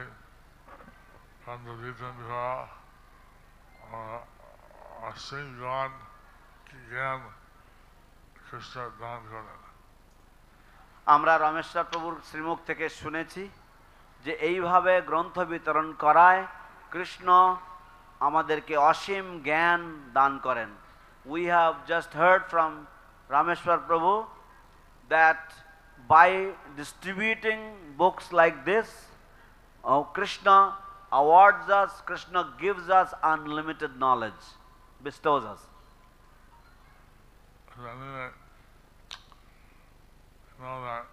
কান্তবিতন করা অসীমগণ জ্ঞান কৃষ্ণ দান করেন। আমরা রমেশ্বর প্রভুর শ্রীমুখ থেকে শুনেছি যে এইভাবে গ্রন্থ বিতরণ করায় কৃষ্ণ আমাদেরকে অসীম জ্ঞান দান করেন। We have just heard from Rameshwar Prabhu that by distributing books like this, Krishna awards us, Krishna gives us unlimited knowledge, bestows us. Know that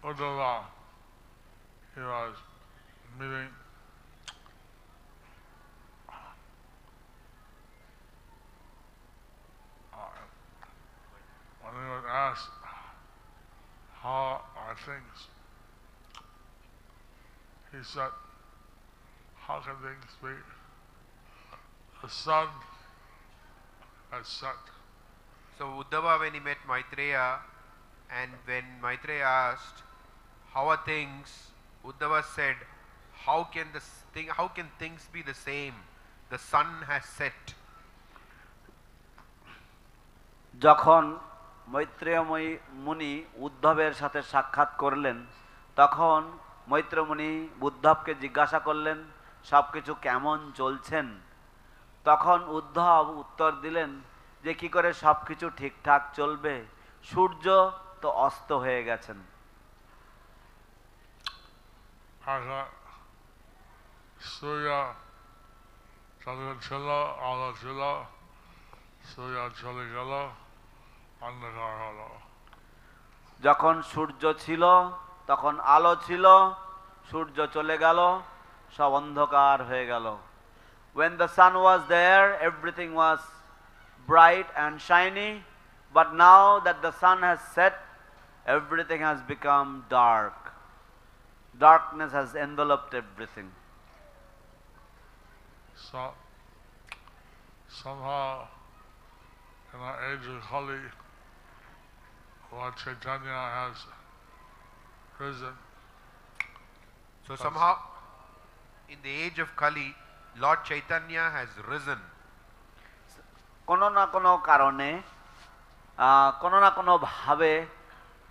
Uddhava, he was meeting when he was asked how are things, he said, how can things be? The sun has set. So Uddhava, when he met Maitreya, and when Maitreya asked, how are things? Uddhava said, how can things be the same? The sun has set. যখন মৈত্রেয় মুনি উদ্ধবের সাথে সাক্ষাৎ করলেন, তখন মৈত্রেয় মুনি উদ্ধবকে জিজ্ঞাসা করলেন সবকিছু কেমন চলছেন। তখন উদ্ধব উত্তর দিলেন যে কি করে সবকিছু ঠিকঠাক চলবে, সূর্য তো অস্ত হয়ে গেছেন। সূর্য ছিল, আলো ছিল, সূর্য চলে গেল, অন্ধকার হলো। যখন সূর্য ছিল তখন আলো ছিল, সূর্য চলে গেল, সব অন্ধকার হয়ে গেল। When the sun was there, everything was bright and shiny, but now that the sun has set, everything has become dark. Darkness has enveloped everything. So somehow in our age of Kali, Lord Chaitanya has risen. So somehow in the age of Kali, Lord Chaitanya has risen. কোনো না কোনো কারণে, কোনো না কোনো ভাবে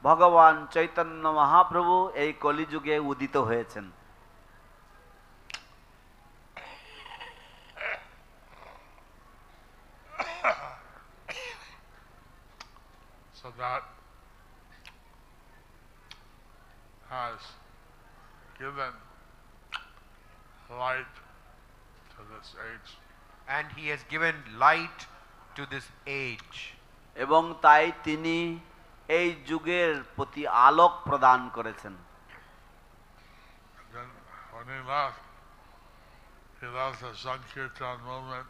ভগবান চৈতন্য মহাপ্রভু এই কলিযুগে উদিত হয়েছেন। So that has given light to this age. And he has given light to this age. এবং তাই তিনি এই যুগের প্রতি আলোক প্রদান করেছেন। Then when he left the Sankirtan movement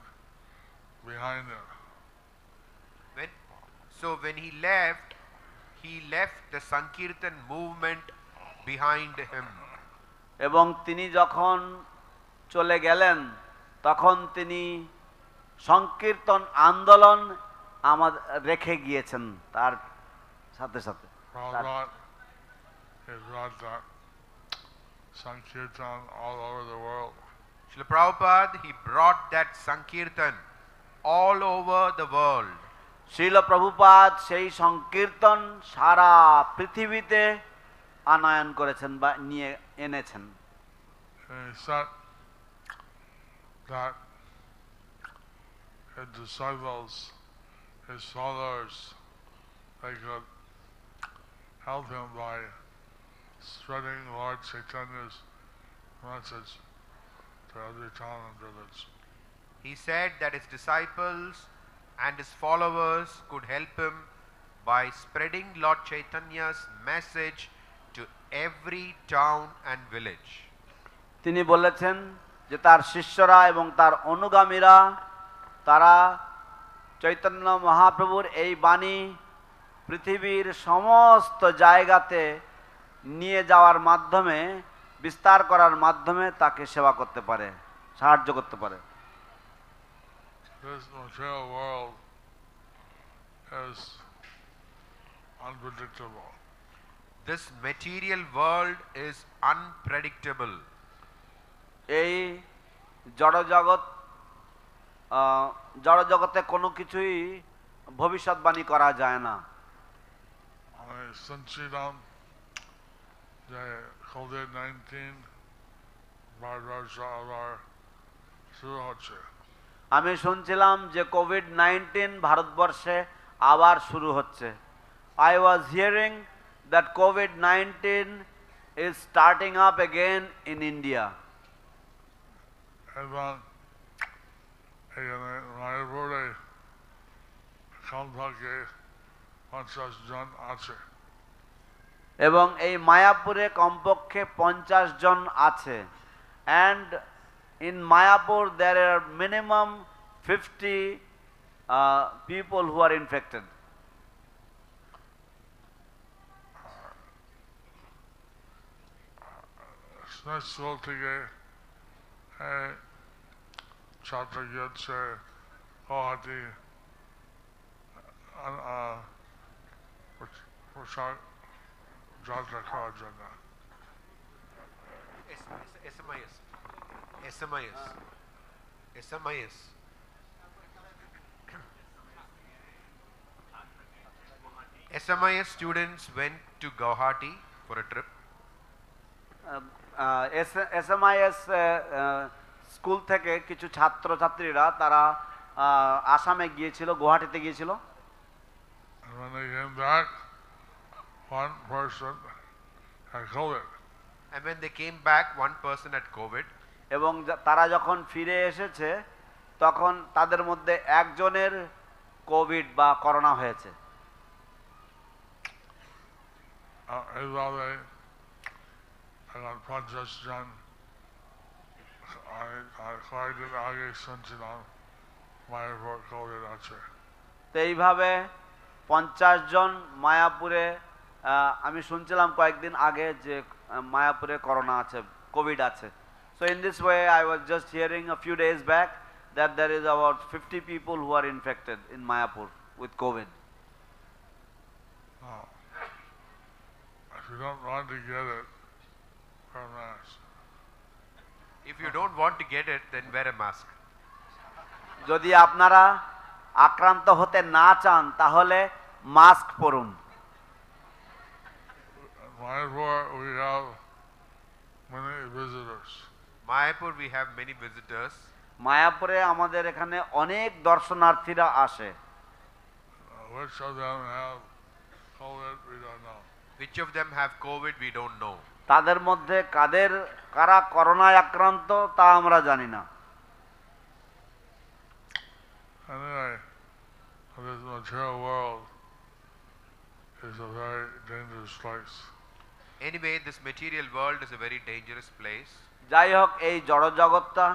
behind him. When he left the Sankirtan movement behind him. এবং তিনি যখন চলে গেলেন তখন তিনি সংকীর্তন আন্দোলন আমাদের রেখে গিয়েছেন তার সাথে সাথে। Sankirtan all over the world. Srila Prabhupada, he brought that Sankirtan all over the world. Srila Prabhupada সেই সংকীর্তন সারা পৃথিবীতে আনয়ন করেছেন বা নিয়ে এনেছেন। He said that his disciples, his followers, they could help him by spreading Lord Chaitanya's message to every town and village. He said that his disciples and his followers could help him by spreading Lord Chaitanya's message to every town and village. তিনি বলেছেন যে তার শিষ্যরা এবং তার অনুগামীরা তারা চৈতন্য মহাপ্রভুর এই বাণী পৃথিবীর সমস্ত জায়গাতে নিয়ে যাওয়ার মাধ্যমে বিস্তার করার মাধ্যমে তাকে সেবা করতে পারে, সাহায্য করতে পারে। This material world is unpredictable. This material world is unpredictable. এই জড়জগতে কোনো কিছুই ভবিষ্যৎবাণী করা যায় না। আমি শুনছিলাম যে কোভিড-19 ভারতবর্ষে আবার শুরু হচ্ছে। আমি শুনছিলাম যে কোভিড-19 ভারতবর্ষে আবার শুরু হচ্ছে। I was hearing that COVID-19 is starting up again in India. এবং এখানে মায়াপুরে কমপক্ষে 50 জন আছে। এবং এই মায়াপুরে কমপক্ষে 50 জন আছে। And in Mayapur there are minimum 50 people who are infected. School থেকে ছাত্র গিয়েছে গুয়াহাটি পোশাক যাত্রা করার জন্য। SMIS. SMIS students went to Guwahati for a trip. SMIS school থেকে কিছু ছাত্রছাত্রীরা তারা আসামে গিয়েছিল, গুয়াহাটিতে গিয়েছিল। When they came back, one person had COVID. And when they came back, one person had COVID. এবং তারা যখন ফিরে এসেছে তখন তাদের মধ্যে একজনের কোভিড বা করোনা হয়েছে। এইভাবে এখন 50 জন কয়েকদিন আগে শুনছিলাম মায়াপুর কোভিড আছে। তো এইভাবে 50 জন মায়াপুরে আমি শুনছিলাম কয়েকদিন আগে যে মায়াপুরে করোনা আছে, কোভিড আছে। So in this way I was just hearing a few days back that there is about 50 people who are infected in Mayapur with COVID. If you don't want to get it, wear a mask. If you don't want to get it, then wear a mask. যদি আপনারা আক্রান্ত হতে না চান তাহলে mask পরুন। Mayapur, we have many visitors. Mayapur, we have many visitors. মায়াপুরে আমাদের এখানে অনেক দর্শনার্থীরা আসে। Which of them have COVID, we don't know. Which of them have COVID, we don't know. তাদের মধ্যে কারা করোনায় আক্রান্ত তা আমরা জানি না। Anyway, this material world is a very dangerous place. Anyway, this material world is a very dangerous place. যাই হোক, এই জড়জগৎটা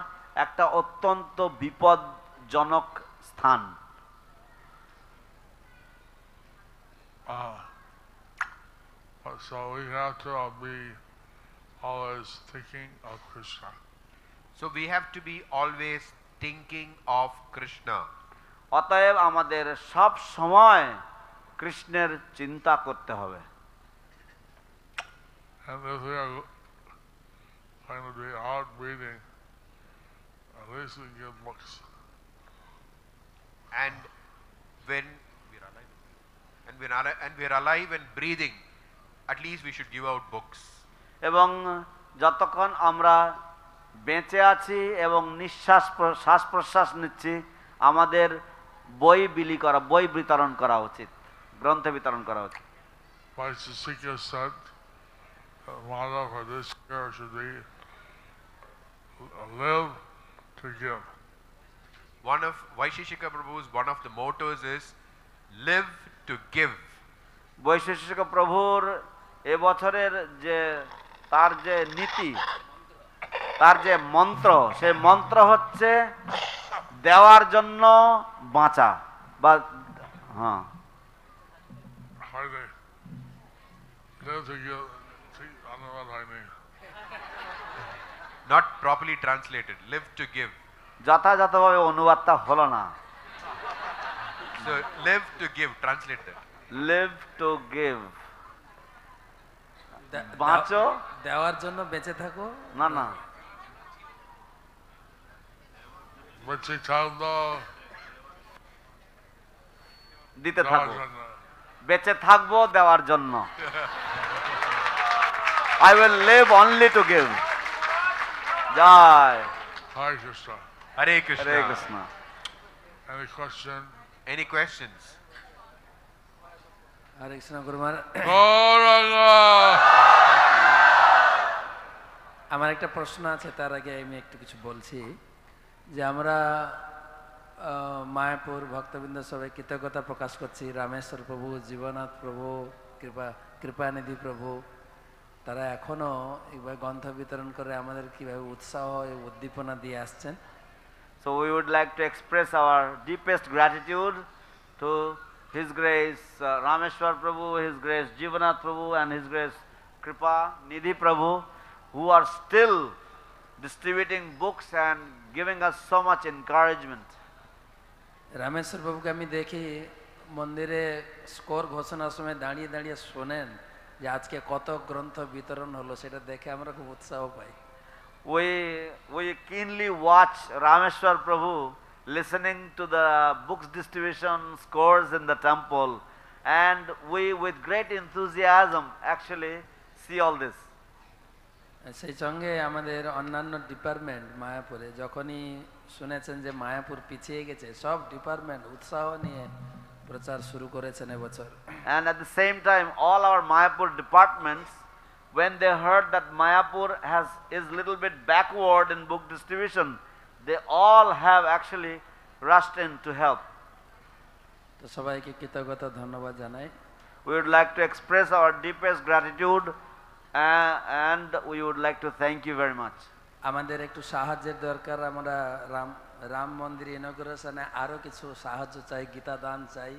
একটা অত্যন্ত বিপদজনক স্থান। So we have to be always thinking of Krishna. So we have to be always thinking of Krishna. অতএব আমাদের সব সময় কৃষ্ণের চিন্তা করতে হবে। And if we are going to be out reading, at least we give books. And when we're alive and breathing, at least we should give out books. এবং যতক্ষণ আমরা বেঁচে আছি এবং শ্বাস প্রশ্বাস নিচ্ছি, আমাদের বই বিতরণ করা উচিত, গ্রন্থ বিতরণ করা উচিত। Vaisesika said, the motto for this year should be live to give. one of Vaisheshika Prabhu's one of the mottos is live to give. Vaisheshika প্রভুর এবছরের যে তার যে নীতি, তার যে মন্ত্র, সেই মন্ত্র হচ্ছে দেওয়ার জন্য বাঁচা বা হ্যাঁ হয়নি অনুবাদ হয়নি Not properly translated. Live to give. যথাযথভাবে অনুবাদটা হলো না। So live to give. Translate that. Live to give, বাঁচো, দেওয়ার জন্য বেঁচে থাকো। না না, বেঁচে থাকবো দিতে দেওয়ার থাকো, জন্য। বেঁচে থাকবো দেওয়ার জন্য। I will live only to give. Joy Hare Krishna. Hare Krishna. Hare Krishna. Any question? Any questions? Hare Krishna গুরুমার। Gauranga! আমার একটা প্রশ্ন আছে, তার আগে আমি একটু কিছু বলছি যে আমরা মায়াপুর ভক্তবৃন্দ সবাই কৃতজ্ঞতা প্রকাশ করছি রামেশ্বর প্রভু, জীবনাথ প্রভু, কৃপানিধি প্রভু, তারা এখনও এইভাবে গ্রন্থ বিতরণ করে আমাদের কীভাবে উৎসাহ উদ্দীপনা দিয়ে আসছেন। So we would like to express our deepest gratitude to His Grace Rameshwar Prabhu, His Grace Jivanath Prabhu and His Grace Kripa Nidhi Prabhu, who are still distributing books and giving us so much encouragement. Rameshwar প্রভুকে আমি দেখি মন্দিরে score ঘোষণার সময় দাঁড়িয়ে দাঁড়িয়ে শোনেন যে আজকে কত গ্রন্থ বিতরণ হলো, সেটা দেখে আমরা খুব উৎসাহ পাই। We keenly watch Rameshwar Prabhu listening to the books distribution scores in the temple, and we with great enthusiasm actually see all this. সেই সঙ্গে আমাদের অন্যান্য ডিপার্টমেন্ট মায়াপুরে যখনই শুনেছেন যে মায়াপুর পিছিয়ে গেছে, সব ডিপার্টমেন্ট উৎসাহ নিয়ে প্রচার শুরু করেছেন এবছর। And at the same time, all our Mayapur departments, when they heard that Mayapur is little bit backward in book distribution, they all have actually rushed in to help. তো সবাইকে কৃতজ্ঞতা ধন্যবাদ জানাই। We would like to express our deepest gratitude and we would like to thank you very much. আমাদের একটু সাহায্যের দরকার, আমরা রাম মন্দির ইনগ্রেশনে আরো কিছু সাহায্য চাই, গীতা দান চাই,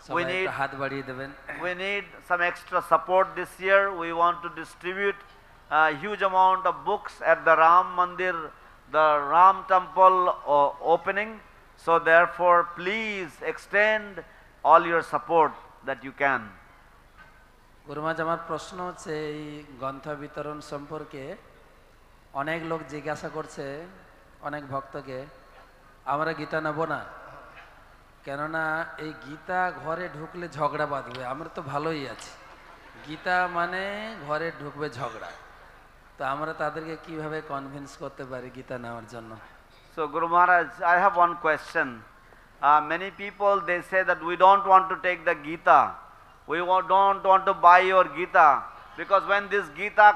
সবাই একটু হাত বাড়িয়ে দেবেন। We need some extra support this year. We want to distribute a huge amount of books at the Ram Mandir, the Ram temple opening. So therefore please extend all your support that you can. গুরুমাজ, আমার প্রশ্ন হচ্ছে এই গ্রন্থ বিতরণ সম্পর্কে অনেক লোক জিজ্ঞাসা করছে, অনেক ভক্তকে, আমরা গীতা নেব না, কেননা এই গীতা ঘরে ঢুকলে ঝগড়া বাঁধবে, আমরা তো ভালোই আছি, গীতা মানে ঘরে ঢুকবে ঝগড়া, তো আমরা তাদেরকে কিভাবে কনভিন্স করতে পারি গীতা নেওয়ার জন্য? So Guru Maharaj, I have one question. Many people, they say that we don't want to take the Gita, we don't want to buy your Gita, because when this Gita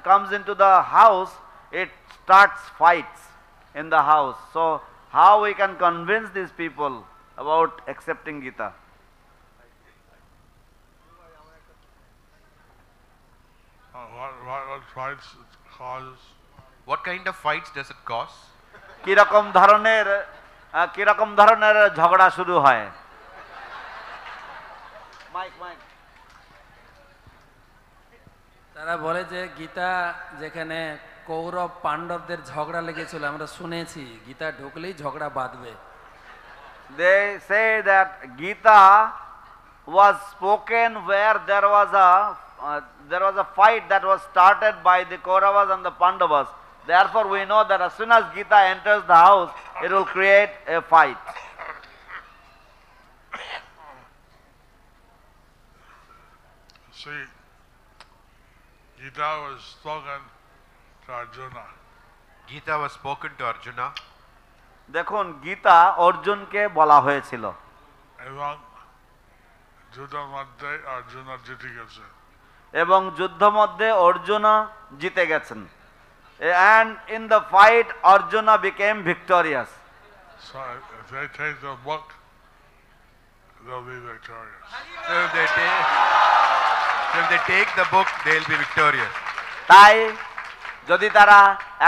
comes into the house, it starts fights in the house. So how we can convince these people about accepting Gita? What fights it causes? What kind of fights does it cause? কিরকম ধরনের ঝগড়া শুরু হয়? Mic তারা বলে যে গীতা যেখানে কৌরব পাণ্ডবদের ঝগড়া লেগেছিল, আমরা শুনেছি গীতা ঢুকলেই ঝগড়া বাঁধবে। They say that Gita was spoken where there was a fight that was started by the Kauravas and the Pandavas. Therefore we know that as soon as Gita enters the house, it will create a fight. See, Gita was spoken to Arjuna. Gita was spoken to Arjuna. দেখুন, গীতা অর্জুনকে বলা হয়েছিল এবং যুদ্ধের মধ্যে অর্জুন জিতে গেছে, এবং যুদ্ধ মধ্যে অর্জুন জিতে গেছেন, and in the fight Arjuna became victorious. So if they take the book, they'll be victorious. So if they take the book, they'll be victorious. তাই যদি তারা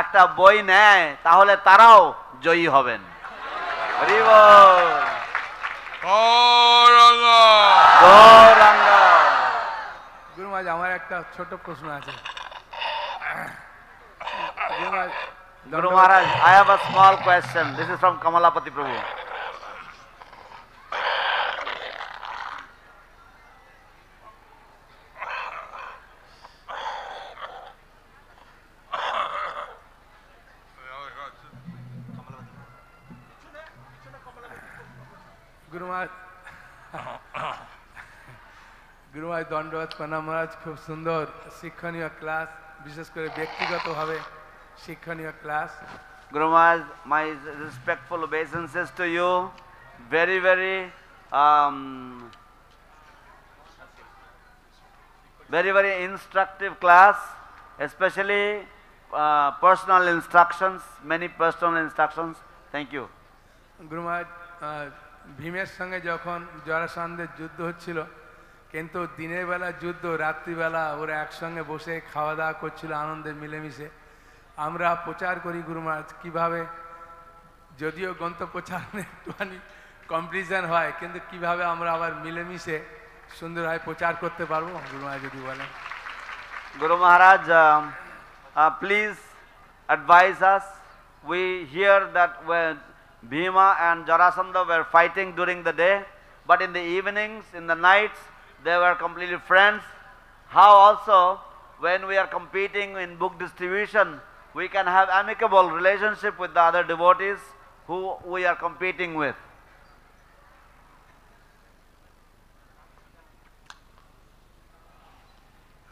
একটা বই নেয় তাহলে তারাও জয়ী হবেন। হরি বল। গৌরাঙ্গা। গৌরাঙ্গা। গুরু মহারাজ আমার একটা ছোট প্রশ্ন আছে। Guru Maharaj, I have a small question. This is from Kamalapati Prabhu. গুরু মহারাজ গুরু মহারাজ দণ্ডবত প্রণাম মহারাজ, খুব সুন্দর শিক্ষণীয় ক্লাস, বিশেষ করে ব্যক্তিগতভাবে শিক্ষণীয় class. Guru Maharaj, my respectful obeisances to you. Very, very instructive class, especially personal instructions, many personal instructions. Thank you. গুরু মহারাজ, ভীমের সঙ্গে যখন জরাসন্ধের যুদ্ধ হচ্ছিল, কিন্তু দিনের বেলা যুদ্ধ, রাত্রিবেলা ওরা একসঙ্গে বসে খাওয়া দাওয়া করছিল আনন্দে মিলেমিশে। আমরা প্রচার করি গুরু মহারাজ কীভাবে, যদিও গ্রন্থ প্রচারণে একটুখানি কম্পিটিশান হয়, কিন্তু কিভাবে আমরা আবার মিলেমিশে সুন্দরভাবে প্রচার করতে পারবো গুরু মহারাজ যদি বলেন। Guru Maharaj, please advise us. We hear that when Bhima and Jarasandha were fighting during the day, but in the evenings, in the nights, they were completely friends. How also, when we are competing in book distribution, we can have amicable relationship with the other devotees who we are competing with.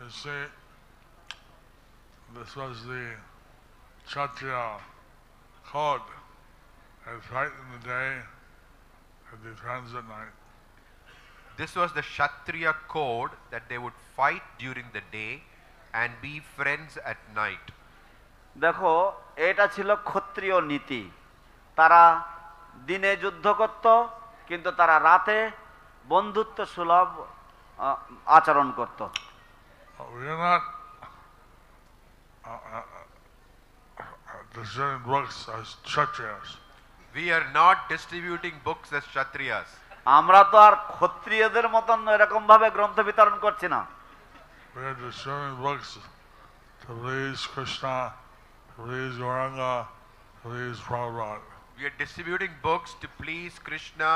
You see, this was the Kshatriya code. They fight in the day and be friends at night. This was the Kshatriya code, that they would fight during the day and be friends at night. দেখো, এটা ছিল ক্ষত্রিয় নীতি। তারা দিনে যুদ্ধ করত, কিন্তু তারা রাতে বন্ধুত্ব সুলভ আচরণ করত। We are not distributing books as Kshatriyas. We are not distributing books as Kshatriyas. আমরা তো আর ক্ষত্রিয়দের মতন এরকম ভাবে গ্রন্থ বিতরণ করছি না। We are distributing books to please Krishna, to please Gauranga, to please Prabhupada. We are distributing books to please Krishna,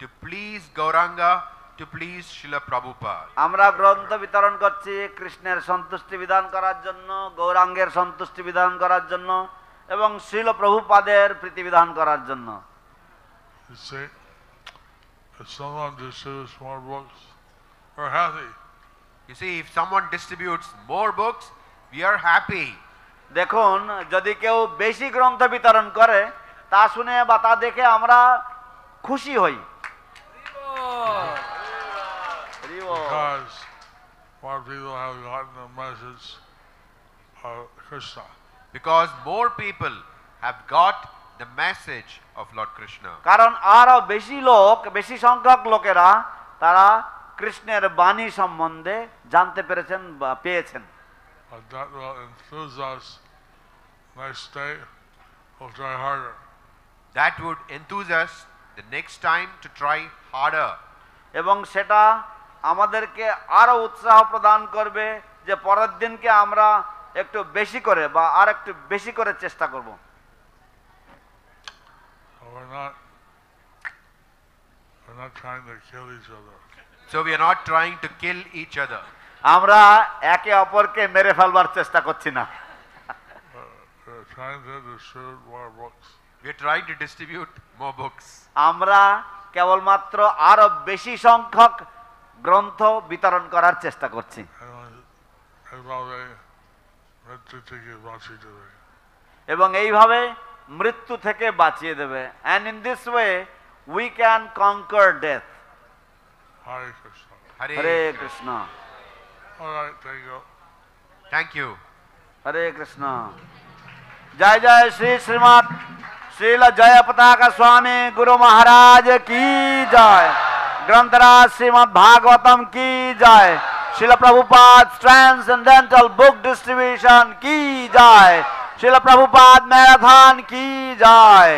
to please Gauranga, to please Srila Prabhupada. আমরা গ্রন্থ বিতরণ করছি কৃষ্ণের সন্তুষ্টি বিধান করার জন্য, গৌরাঙ্গের সন্তুষ্টি বিধান করার জন্য এবং শ্রীল প্রভুপাদের প্রীতি বিধান করার জন্য। You see, if someone distributes more books, we're happy. You see, if someone distributes more books, we are happy. দেখুন, যদি কেউ বেশি গ্রন্থ বিতরণ করে তা শুনে বা তা দেখে আমরা খুশি হই। Because more people have gotten the message of Krishna. Because more people have got the message of Lord Krishna. কারণ আরো বেশি লোক, বেশি সংখ্যক লোকেরা তারা কৃষ্ণের বাণী সম্বন্ধে জানতে পেরেছেন বা পেয়েছেন। That will enthuse us next day. We'll try harder. That would enthuse us the next time to try harder. এবং সেটা আমাদেরকে আরো উৎসাহ প্রদান করবে যে পরের দিনকে আমরা একটু বেশি করে বা আর একটু বেশি করে চেষ্টা করব। We're not trying to kill each other. So we are not trying to kill each other. আমরা একে অপরকে মেরে ফেলবার চেষ্টা করছি না। We're trying to distribute more books. We are trying to distribute more books. আমরা কেবলমাত্র আরো বেশি সংখ্যক গ্রন্থ বিতরণ করার চেষ্টা করছি। এবং এইভাবে মৃত্যু থেকে বাঁচিয়ে দেবে। And in this way we can conquer death. Hare Krishna. Hare Krishna. All right, thank you. Thank you. Hare Krishna. Jai Jai Shri Srimad Srila जयपताका स्वामी गुरु महाराज की जय। ग्रंथराज श्रीमद् भागवतम की जय। Srila Prabhupada transcendental book distribution की जय। श्रील प्रभुपाद मैराथन की जय।